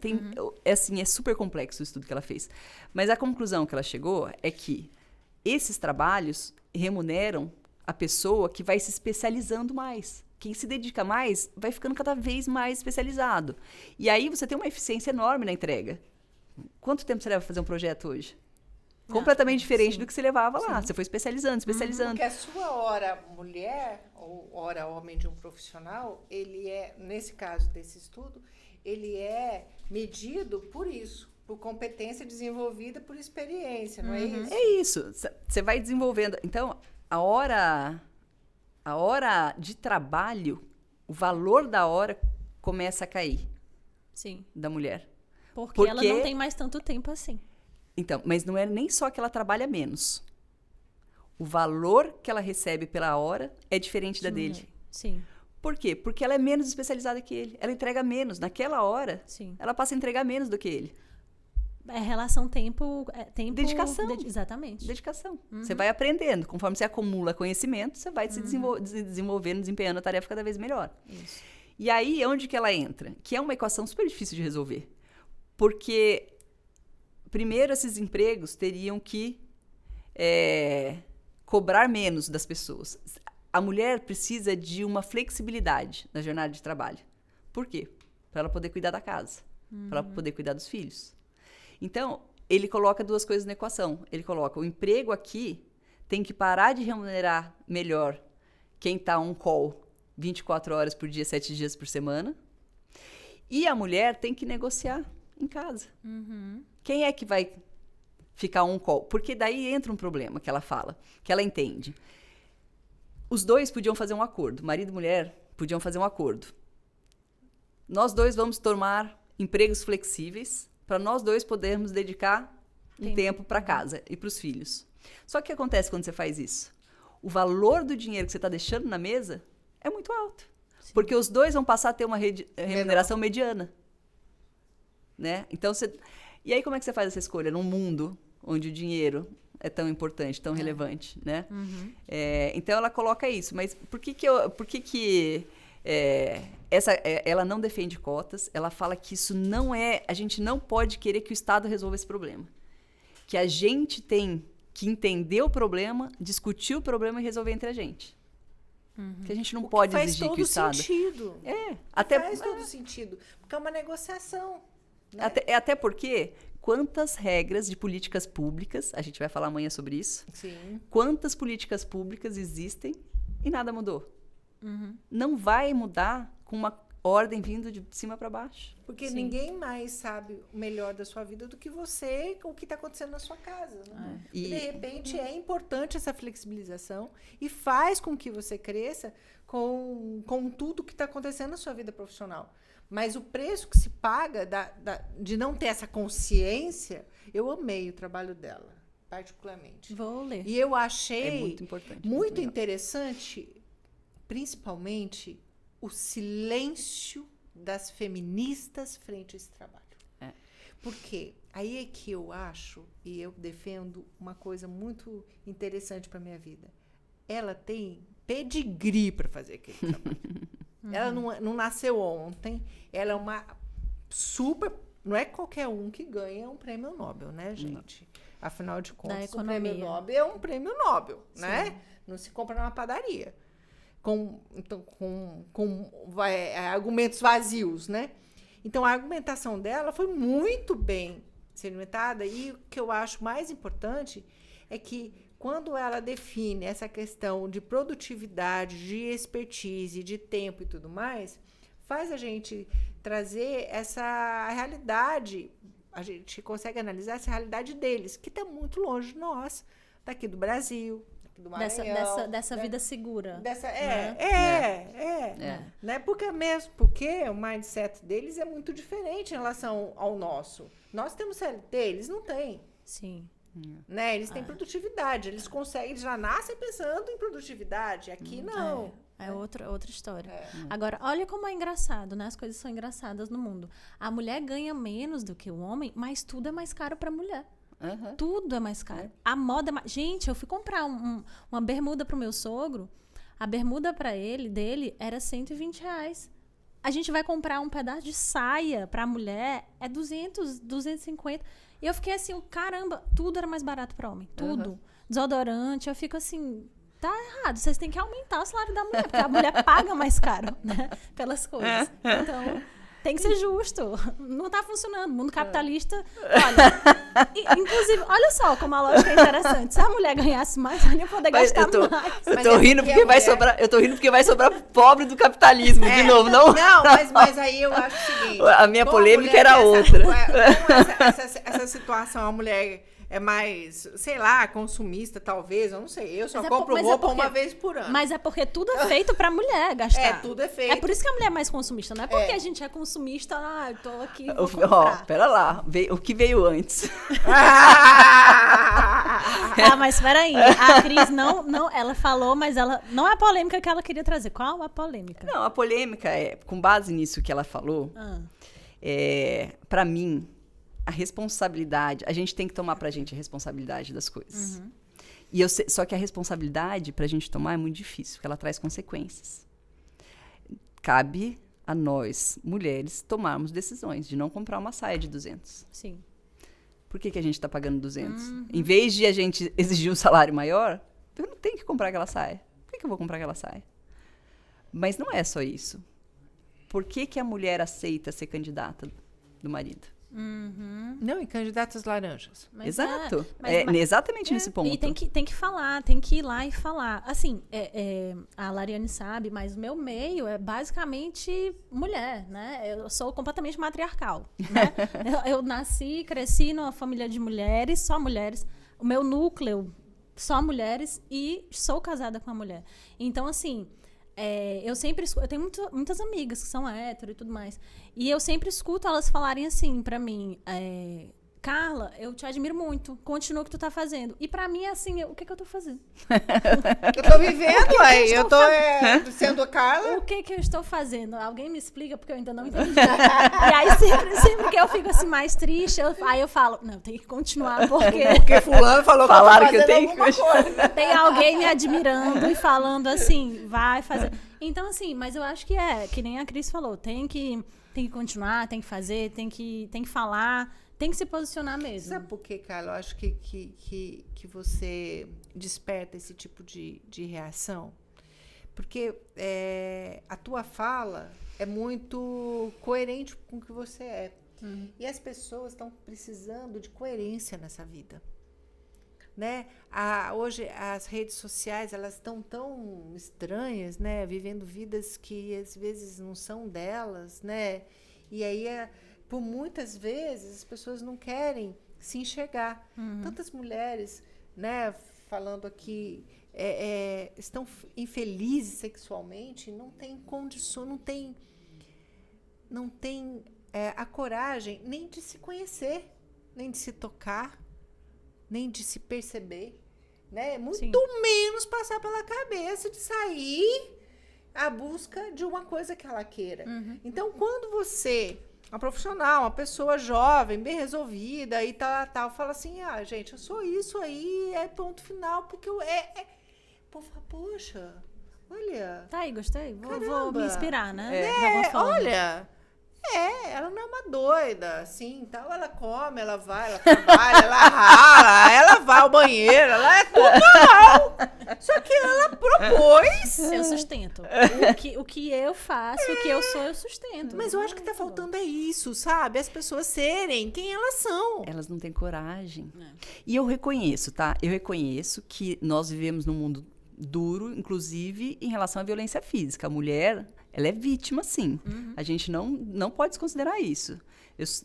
É super complexo o estudo que ela fez. Mas a conclusão que ela chegou é que esses trabalhos remuneram a pessoa que vai se especializando mais. Quem se dedica mais vai ficando cada vez mais especializado. E aí você tem uma eficiência enorme na entrega. Quanto tempo você leva para fazer um projeto hoje? Completamente diferente do que você levava lá. Você foi especializando. Porque a sua hora mulher ou hora homem de um profissional, ele nesse caso desse estudo, ele é medido por isso, por competência desenvolvida por experiência, não é isso? É isso. Você vai desenvolvendo. Então, a hora de trabalho, o valor da hora começa a cair. Sim. Da mulher. Porque ela não tem mais tanto tempo assim. Então, mas não é nem só que ela trabalha menos. O valor que ela recebe pela hora é diferente da dele. Sim. Por quê? Porque ela é menos especializada que ele. Ela entrega menos. Naquela hora, ela passa a entregar menos do que ele. relação tempo... Dedicação. Exatamente. Dedicação. Você vai aprendendo. Conforme você acumula conhecimento, você vai se desenvolvendo, desempenhando a tarefa cada vez melhor. Isso. E aí, onde que ela entra? Que é uma equação super difícil de resolver. Porque, primeiro, esses empregos teriam que cobrar menos das pessoas. A mulher precisa de uma flexibilidade na jornada de trabalho. Por quê? Para ela poder cuidar da casa. Para ela poder cuidar dos filhos. Então, ele coloca duas coisas na equação. Ele coloca o emprego aqui tem que parar de remunerar melhor quem está on call 24 horas por dia, 7 dias por semana. E a mulher tem que negociar em casa. Quem é que vai ficar on call? Porque daí entra um problema que ela fala, que ela entende. Os dois podiam fazer um acordo. Marido e mulher podiam fazer um acordo. Nós dois vamos tomar empregos flexíveis para nós dois podermos dedicar um tempo para casa e para os filhos. Só que o que acontece quando você faz isso? O valor do dinheiro que você está deixando na mesa é muito alto. Sim. Porque os dois vão passar a ter uma remuneração mediana. Né? Então, e aí como é que você faz essa escolha? Num mundo onde o dinheiro é tão importante, tão relevante, né? Então, ela coloca isso. Mas por que ela não defende cotas? Ela fala que isso não é... A gente não pode querer que o Estado resolva esse problema. Que a gente tem que entender o problema, discutir o problema e resolver entre a gente. Que a gente não pode exigir que o Estado... Faz todo sentido. Faz todo sentido. Porque é uma negociação. Né? Até porque... Quantas regras de políticas públicas, a gente vai falar amanhã sobre isso, quantas políticas públicas existem e nada mudou? Não vai mudar com uma ordem vindo de cima para baixo. Porque ninguém mais sabe o melhor da sua vida do que você, o que está acontecendo na sua casa. Né? E de repente é importante essa flexibilização e faz com que você cresça com tudo que está acontecendo na sua vida profissional. Mas o preço que se paga de não ter essa consciência, eu amei o trabalho dela, particularmente. Vou ler. E eu achei muito importante, muito interessante, principalmente, o silêncio das feministas frente a esse trabalho. Porque aí é que eu acho, e eu defendo uma coisa muito interessante para a minha vida. Ela tem pedigree para fazer aquele trabalho. Ela não nasceu ontem, ela é uma super... Não é qualquer um que ganha um prêmio Nobel, né, gente? Afinal de contas, o prêmio Nobel é um prêmio Nobel, né? Não se compra numa padaria. Com argumentos vazios, né? Então, a argumentação dela foi muito bem sedimentada e o que eu acho mais importante é que quando ela define essa questão de produtividade, de expertise, de tempo e tudo mais, faz a gente trazer essa realidade, a gente consegue analisar essa realidade deles, que está muito longe de nós, daqui do Brasil, daqui do Maranhão. Dessa vida segura. Né? Porque o mindset deles é muito diferente em relação ao nosso. Nós temos CLT, eles não têm. Sim. Né? Eles têm produtividade, eles já nascem pensando em produtividade, aqui não. É outra história. Agora, olha como é engraçado, né? As coisas são engraçadas no mundo. A mulher ganha menos do que o homem, mas tudo é mais caro para a mulher. Tudo é mais caro. A moda é mais... Gente, eu fui comprar uma bermuda pro meu sogro, a bermuda para dele era R$120. A gente vai comprar um pedaço de saia para a mulher, é 200, 250. E eu fiquei assim, caramba, tudo era mais barato para homem. Tudo. Desodorante, eu fico assim, tá errado. Vocês têm que aumentar o salário da mulher, porque a mulher paga mais caro, né? Pelas coisas. Então, tem que ser justo. Não tá funcionando. O mundo capitalista, olha... inclusive, olha só como a lógica é interessante. Se a mulher ganhasse mais, ela ia poder gastar mais. Eu tô rindo porque vai sobrar... Eu tô rindo porque vai sobrar pobre do capitalismo, de novo. Não, mas aí eu acho o seguinte... A minha polêmica era outra. Essa situação, a mulher... é mais, sei lá, consumista, talvez, eu não sei. Eu só compro roupa uma vez por ano. Mas é porque tudo é feito pra mulher gastar. Tudo é feito. É por isso que a mulher é mais consumista, não é porque a gente é consumista, eu tô aqui, vou comprar. Pera lá, o que veio antes? Mas peraí, a Cris não, ela falou, mas ela não é a polêmica que ela queria trazer. Qual a polêmica? Não, a polêmica é, com base nisso que ela falou, pra mim, a responsabilidade, a gente tem que tomar pra gente a responsabilidade das coisas. Só que a responsabilidade pra gente tomar é muito difícil, porque ela traz consequências. Cabe a nós, mulheres, tomarmos decisões de não comprar uma saia de 200. Sim. Por que a gente está pagando 200? Em vez de a gente exigir um salário maior, eu não tenho que comprar aquela saia. Por que eu vou comprar aquela saia? Mas não é só isso. Por que a mulher aceita ser candidata do marido? Não, e candidatas laranjas. Mas Exato. mas- Exatamente nesse ponto. E tem que falar, tem que ir lá e falar. Assim, a Lariane sabe, mas o meu meio é basicamente mulher, né? Eu sou completamente matriarcal, né? eu nasci e cresci numa família de mulheres, só mulheres. O meu núcleo, só mulheres, e sou casada com uma mulher. Então, assim... eu tenho muitas amigas que são hétero e tudo mais. E eu sempre escuto elas falarem assim pra mim: Carla, eu te admiro muito, continua o que tu tá fazendo. E pra mim é assim: o que eu tô fazendo? Eu tô vivendo, aí. Eu tô sendo Carla. O que eu estou fazendo? Alguém me explica, porque eu ainda não entendi. E aí, sempre que eu fico assim mais triste, aí eu falo: não, tem que continuar, Porque fulano falou Falaram que eu tô que eu fazendo tenho que alguma coisa. tem alguém me admirando e falando assim, vai fazer. Então, assim, mas eu acho que nem a Cris falou, tem que continuar, tem que fazer, tem que falar, tem que se posicionar mesmo. Sabe por que, Carla? Eu acho que você desperta esse tipo de reação. Porque a tua fala é muito coerente com o que você é. E as pessoas estão precisando de coerência nessa vida. Né? Hoje as redes sociais, elas estão tão estranhas, né? Vivendo vidas que às vezes não são delas, né? E aí por muitas vezes as pessoas não querem se enxergar. Tantas mulheres, né, falando aqui, estão infelizes sexualmente, não têm condição, não tem a coragem nem de se conhecer, nem de se tocar, nem de se perceber, né? Muito menos passar pela cabeça de sair à busca de uma coisa que ela queira. Então, quando você, uma profissional, uma pessoa jovem, bem resolvida e tal, fala assim: gente, eu sou isso aí, ponto final, porque poxa, olha... Tá aí, gostei? Vou Caramba. me inspirar, né? De alguma forma. Olha... ela não é uma doida, assim, tal. Ela come, ela vai, ela trabalha, ela rala, ela vai ao banheiro, ela é tudo normal. Só que ela propôs. Eu sustento. O que eu faço, o que eu sou, eu sustento. Mas eu acho que tá faltando isso, sabe? As pessoas serem quem elas são. Elas não têm coragem. E eu reconheço, tá? Eu reconheço que nós vivemos num mundo duro, inclusive em relação à violência física. A mulher... ela é vítima, sim. A gente não pode desconsiderar isso.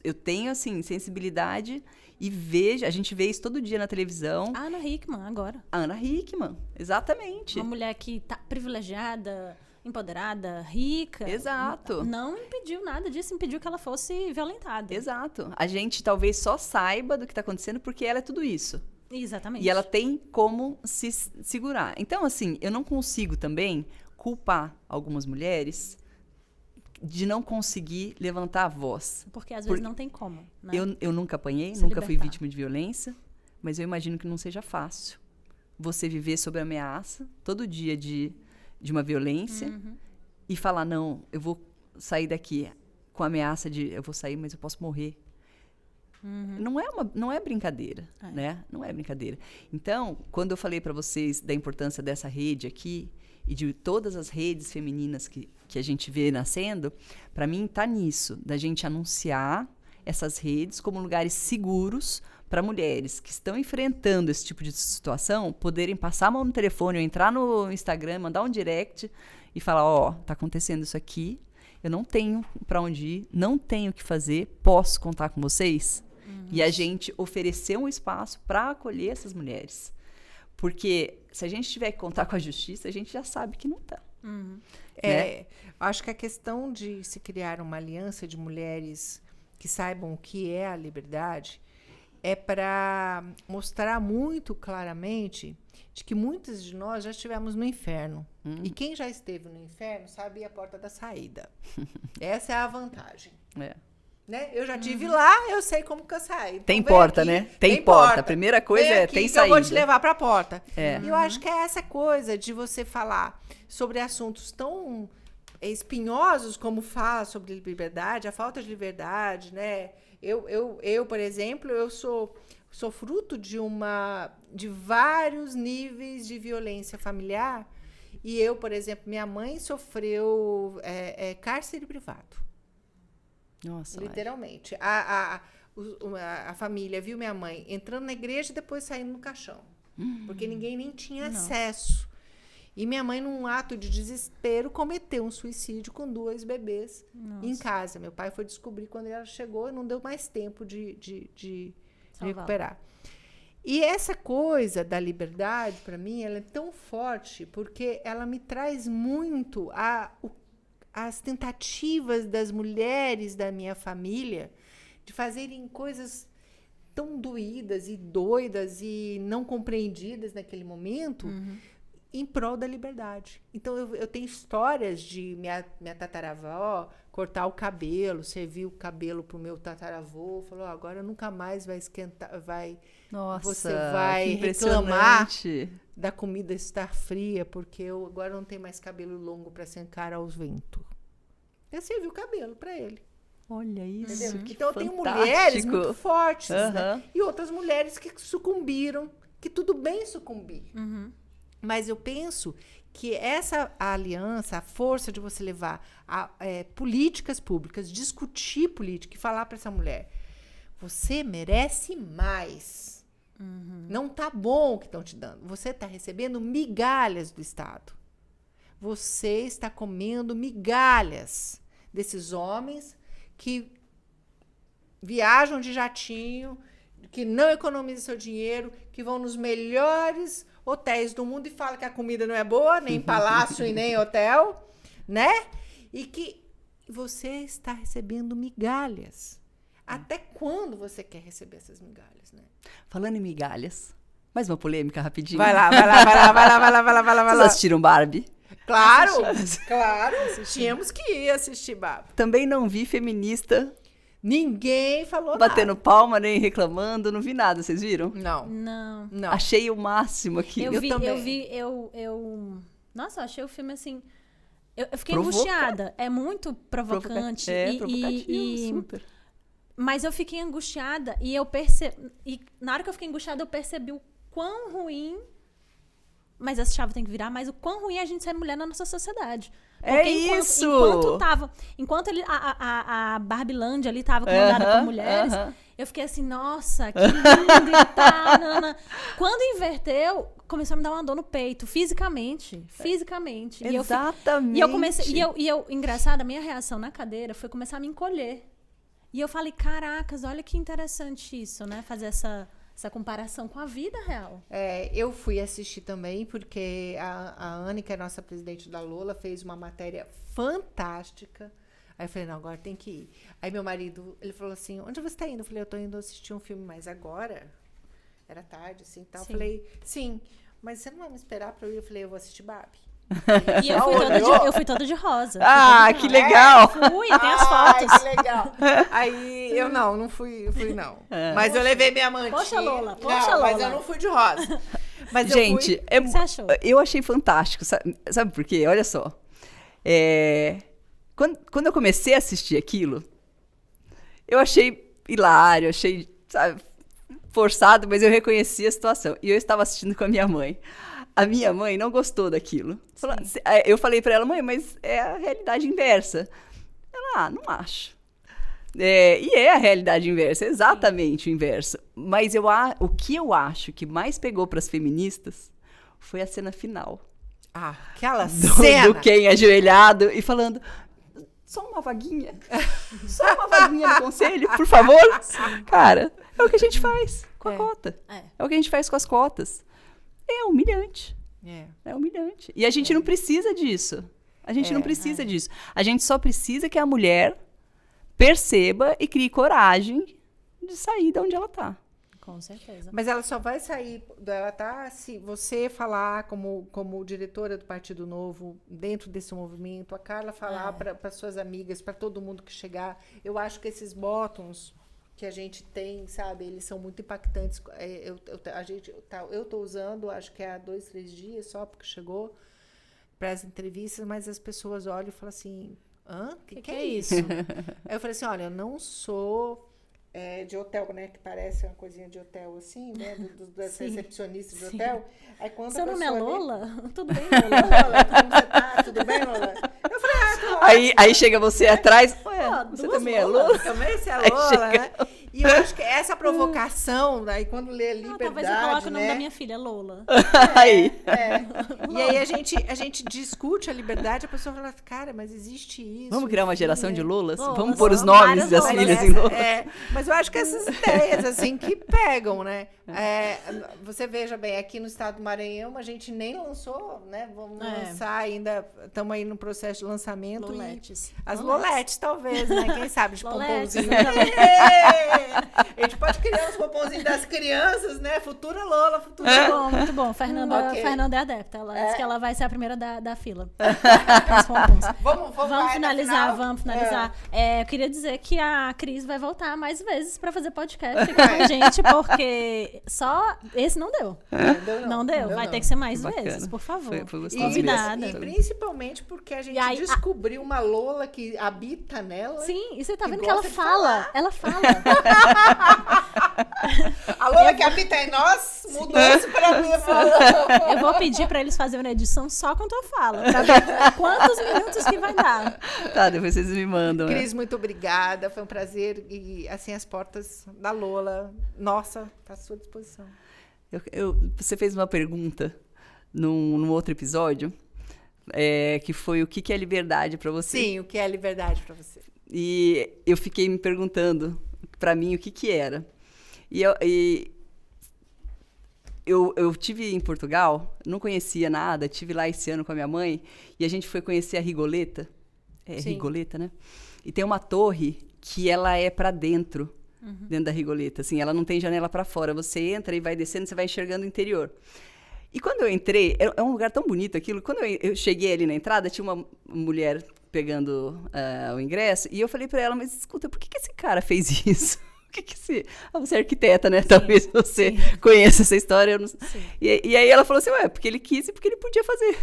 Eu tenho, assim, sensibilidade e vejo... A gente vê isso todo dia na televisão. A Ana Hickman, agora. A Ana Hickman, exatamente. Uma mulher que tá privilegiada, empoderada, rica. Exato. Não impediu nada disso, impediu que ela fosse violentada. Exato. A gente talvez só saiba do que está acontecendo porque ela é tudo isso. Exatamente. E ela tem como se segurar. Então, assim, eu não consigo também... culpar algumas mulheres de não conseguir levantar a voz. Porque às vezes não tem como, né? Eu nunca apanhei, Se nunca fui libertar. vítima de violência, mas eu imagino que não seja fácil você viver sob ameaça todo dia de uma violência e falar: não, eu vou sair daqui com a ameaça de eu vou sair, mas eu posso morrer. Não é brincadeira, né? Não é brincadeira. Então, quando eu falei para vocês da importância dessa rede aqui e de todas as redes femininas que a gente vê nascendo, para mim tá nisso, da gente anunciar essas redes como lugares seguros para mulheres que estão enfrentando esse tipo de situação poderem passar a mão no telefone ou entrar no Instagram, mandar um direct e falar: tá acontecendo isso aqui, eu não tenho para onde ir, não tenho o que fazer, posso contar com vocês? E a gente oferecer um espaço para acolher essas mulheres. Porque se a gente tiver que contar com a justiça, a gente já sabe que não tá. Né? Acho que a questão de se criar uma aliança de mulheres que saibam o que é a liberdade é para mostrar muito claramente de que muitas de nós já estivemos no inferno. E quem já esteve no inferno sabe a porta da saída. Essa é a vantagem. Né? Eu já tive lá, eu sei como que eu saio. Então, Tem vem porta, aqui, né? Tem porta. A primeira coisa Vem é aqui tem que saída. eu vou te levar para a porta. É. E eu acho que é essa coisa de você falar sobre assuntos tão espinhosos como falar sobre liberdade, a falta de liberdade, né? Eu, por exemplo, eu sou fruto de vários níveis de violência familiar. E eu, por exemplo, minha mãe sofreu cárcere privado. Nossa, Literalmente. A família viu minha mãe entrando na igreja e depois saindo no caixão. Porque ninguém nem tinha acesso. E minha mãe, num ato de desespero, cometeu um suicídio com 2 bebês em casa. Meu pai foi descobrir quando ela chegou e não deu mais tempo de recuperar. E essa coisa da liberdade, para mim, ela é tão forte porque ela me traz muito as tentativas das mulheres da minha família de fazerem coisas tão doídas e doidas e não compreendidas naquele momento em prol da liberdade. Então, eu tenho histórias de minha tataravó cortar o cabelo, servir o cabelo para o meu tataravô, falou, agora nunca mais vai esquentar, você vai reclamar da comida estar fria, porque eu agora não tenho mais cabelo longo para secar aos ventos. Eu servi o cabelo para ele. Olha isso. Entendeu? Que então, tem fantástico. mulheres muito fortes, né? E outras mulheres que sucumbiram, que tudo bem sucumbir. Mas eu penso que essa aliança, a força de você levar políticas públicas, discutir política e falar para essa mulher, você merece mais. Não tá bom o que estão te dando. Você está recebendo migalhas do Estado. Você está comendo migalhas desses homens que viajam de jatinho, que não economizam seu dinheiro, que vão nos melhores hotéis do mundo e falam que a comida não é boa, nem palácio e nem hotel, né? E que você está recebendo migalhas. Até quando você quer receber essas migalhas, né? Falando em migalhas, mais uma polêmica rapidinho. Vai lá. Vocês assistiram Barbie? Claro, claro. Tínhamos que ir assistir Barbie. Também não vi feminista Ninguém falou batendo nada. palma, nem reclamando, não vi nada. Vocês viram? Não. Achei o máximo aqui. Eu também. vi. Nossa, eu achei o filme assim. Eu fiquei Provoca. angustiada. É muito provocante. Provocativo, super. Mas eu fiquei angustiada e e na hora que eu fiquei angustiada, eu percebi o quão ruim. Mas essa chave tem que virar, mas o quão ruim é a gente ser mulher na nossa sociedade. Porque isso! Enquanto a Barbilândia ali tava comandada por mulheres, eu fiquei assim, nossa, que lindo e tal. Quando inverteu, começou a me dar uma dor no peito, fisicamente. Exatamente. E eu comecei, engraçado, a minha reação na cadeira foi começar a me encolher. E eu falei, caracas, olha que interessante isso, né? Fazer essa comparação com a vida real. Eu fui assistir também, porque a Anne, que é a nossa presidente da Lola, fez uma matéria fantástica. Aí eu falei, não, agora tem que ir. Aí meu marido, ele falou assim, onde você está indo? Eu falei, eu estou indo assistir um filme, mas agora? Era tarde, assim, tal. Eu falei, sim, mas você não vai me esperar para eu ir? Eu falei, eu vou assistir Barbie. E eu fui toda de rosa. Que legal! Fui, tem as fotos. Que legal. Aí eu não fui não. Mas eu levei minha mantinha. Poxa, Lola. Mas eu não fui de rosa. Mas gente, O que você achou? Eu achei fantástico. Sabe por quê? Olha só. Quando eu comecei a assistir aquilo, eu achei hilário, achei, sabe, forçado, mas eu reconheci a situação. E eu estava assistindo com a minha mãe. A minha mãe não gostou daquilo. Eu falei pra ela, mãe, mas é a realidade inversa. Ela, não acho. E é a realidade inversa, é exatamente o inverso. Mas o que eu acho que mais pegou pras feministas foi a cena final. Aquela cena! Do Ken ajoelhado e falando, só uma vaguinha no conselho, por favor. Cara, é o que a gente faz com a cota. É o que a gente faz com as cotas. É humilhante. É humilhante. E a gente não precisa disso. A gente não precisa disso. A gente só precisa que a mulher perceba e crie coragem de sair de onde ela está. Com certeza. Mas ela só vai sair, ela tá, se você falar como diretora do Partido Novo, dentro desse movimento, a Carla falar para suas amigas, para todo mundo que chegar, eu acho que esses bottoms que a gente tem, sabe, eles são muito impactantes. Eu tô usando, acho que há 2, 3 dias só, porque chegou para as entrevistas, mas as pessoas olham e falam assim, que é isso? Aí eu falei assim, olha, eu não sou de hotel, né, que parece uma coisinha de hotel assim, né, das recepcionistas de hotel. Aí quando Seu nome é Lola? Tudo bem, Lola? Lola, como você tá? Tudo bem, Lola? Eu falei, aí chega você atrás, ué, você duas também é Lolas. Lola? Também você é Lola, né? E eu acho que essa provocação, aí quando lê Liberdade, talvez eu coloque o nome né? da minha filha, Lola. Aí. E aí a gente discute a liberdade, a pessoa fala, cara, mas existe isso. Vamos criar uma enfim, geração né? de Lolas? Lolas, Vamos pôr os várias nomes das Lolas. filhas em Lola? Mas eu acho que essas ideias, assim, que pegam, né? Você veja bem, aqui no estado do Maranhão, a gente nem lançou, né? Vamos lançar ainda, estamos aí no processo de lançamento. Loletes. As Loletes, talvez, né? Quem sabe, de Loletes, pomponzinho. A gente pode criar os pomponzinhos das crianças, né? Futura Lola, futura Lola. Muito bom. Fernanda é adepta. Ela disse que ela vai ser a primeira da fila. Os pompons. Vamos finalizar. Eu queria dizer que a Cris vai voltar mais vezes pra fazer podcast aqui com a gente, porque só esse não deu. Não deu. Vai ter que ser mais vezes, por favor. Foi gostoso Convidada. mesmo. E principalmente porque a gente descobriu uma Lola que habita nela. Sim, e você tá Que vendo que ela gosta de fala. Ela fala. A Lola que habita em nós mudou isso pra mim. Eu vou pedir pra eles fazerem uma edição só com tua fala, pra ver quantos minutos que vai dar. Tá, depois vocês me mandam. Cris, muito obrigada. Foi um prazer. E assim, as portas da Lola, nossa, tá à sua disposição. Você fez uma pergunta num outro episódio, que foi o que é liberdade para você. Sim, o que é liberdade para você? E eu fiquei me perguntando, para mim, o que era. E eu tive em Portugal, não conhecia nada, tive lá esse ano com a minha mãe, e a gente foi conhecer a Rigoleta. Rigoleta, né? E tem uma torre que ela é para dentro. Dentro da Rigoleta, assim, ela não tem janela para fora, você entra e vai descendo, você vai enxergando o interior. E quando eu entrei, é um lugar tão bonito aquilo, quando eu cheguei ali na entrada, tinha uma mulher pegando o ingresso, e eu falei para ela, mas escuta, por que esse cara fez isso? Você é arquiteta, né? Talvez você conheça essa história. Eu não... E aí ela falou assim, porque ele quis e porque ele podia fazer.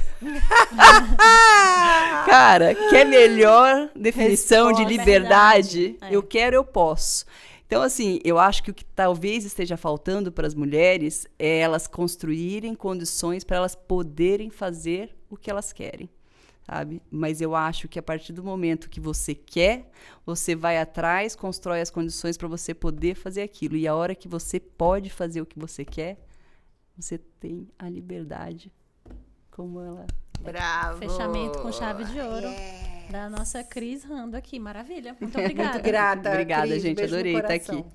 Cara, que melhor definição de liberdade? Eu quero, eu posso. Então, assim, eu acho que o que talvez esteja faltando para as mulheres é elas construírem condições para elas poderem fazer o que elas querem, sabe? Mas eu acho que a partir do momento que você quer, você vai atrás, constrói as condições para você poder fazer aquilo. E a hora que você pode fazer o que você quer, você tem a liberdade como ela... Bravo! Fechamento com chave de ouro. Da nossa Cris Rando aqui. Maravilha. Muito obrigada. Muito grata. Obrigada, Cris, gente. beijo no Adorei estar coração. aqui.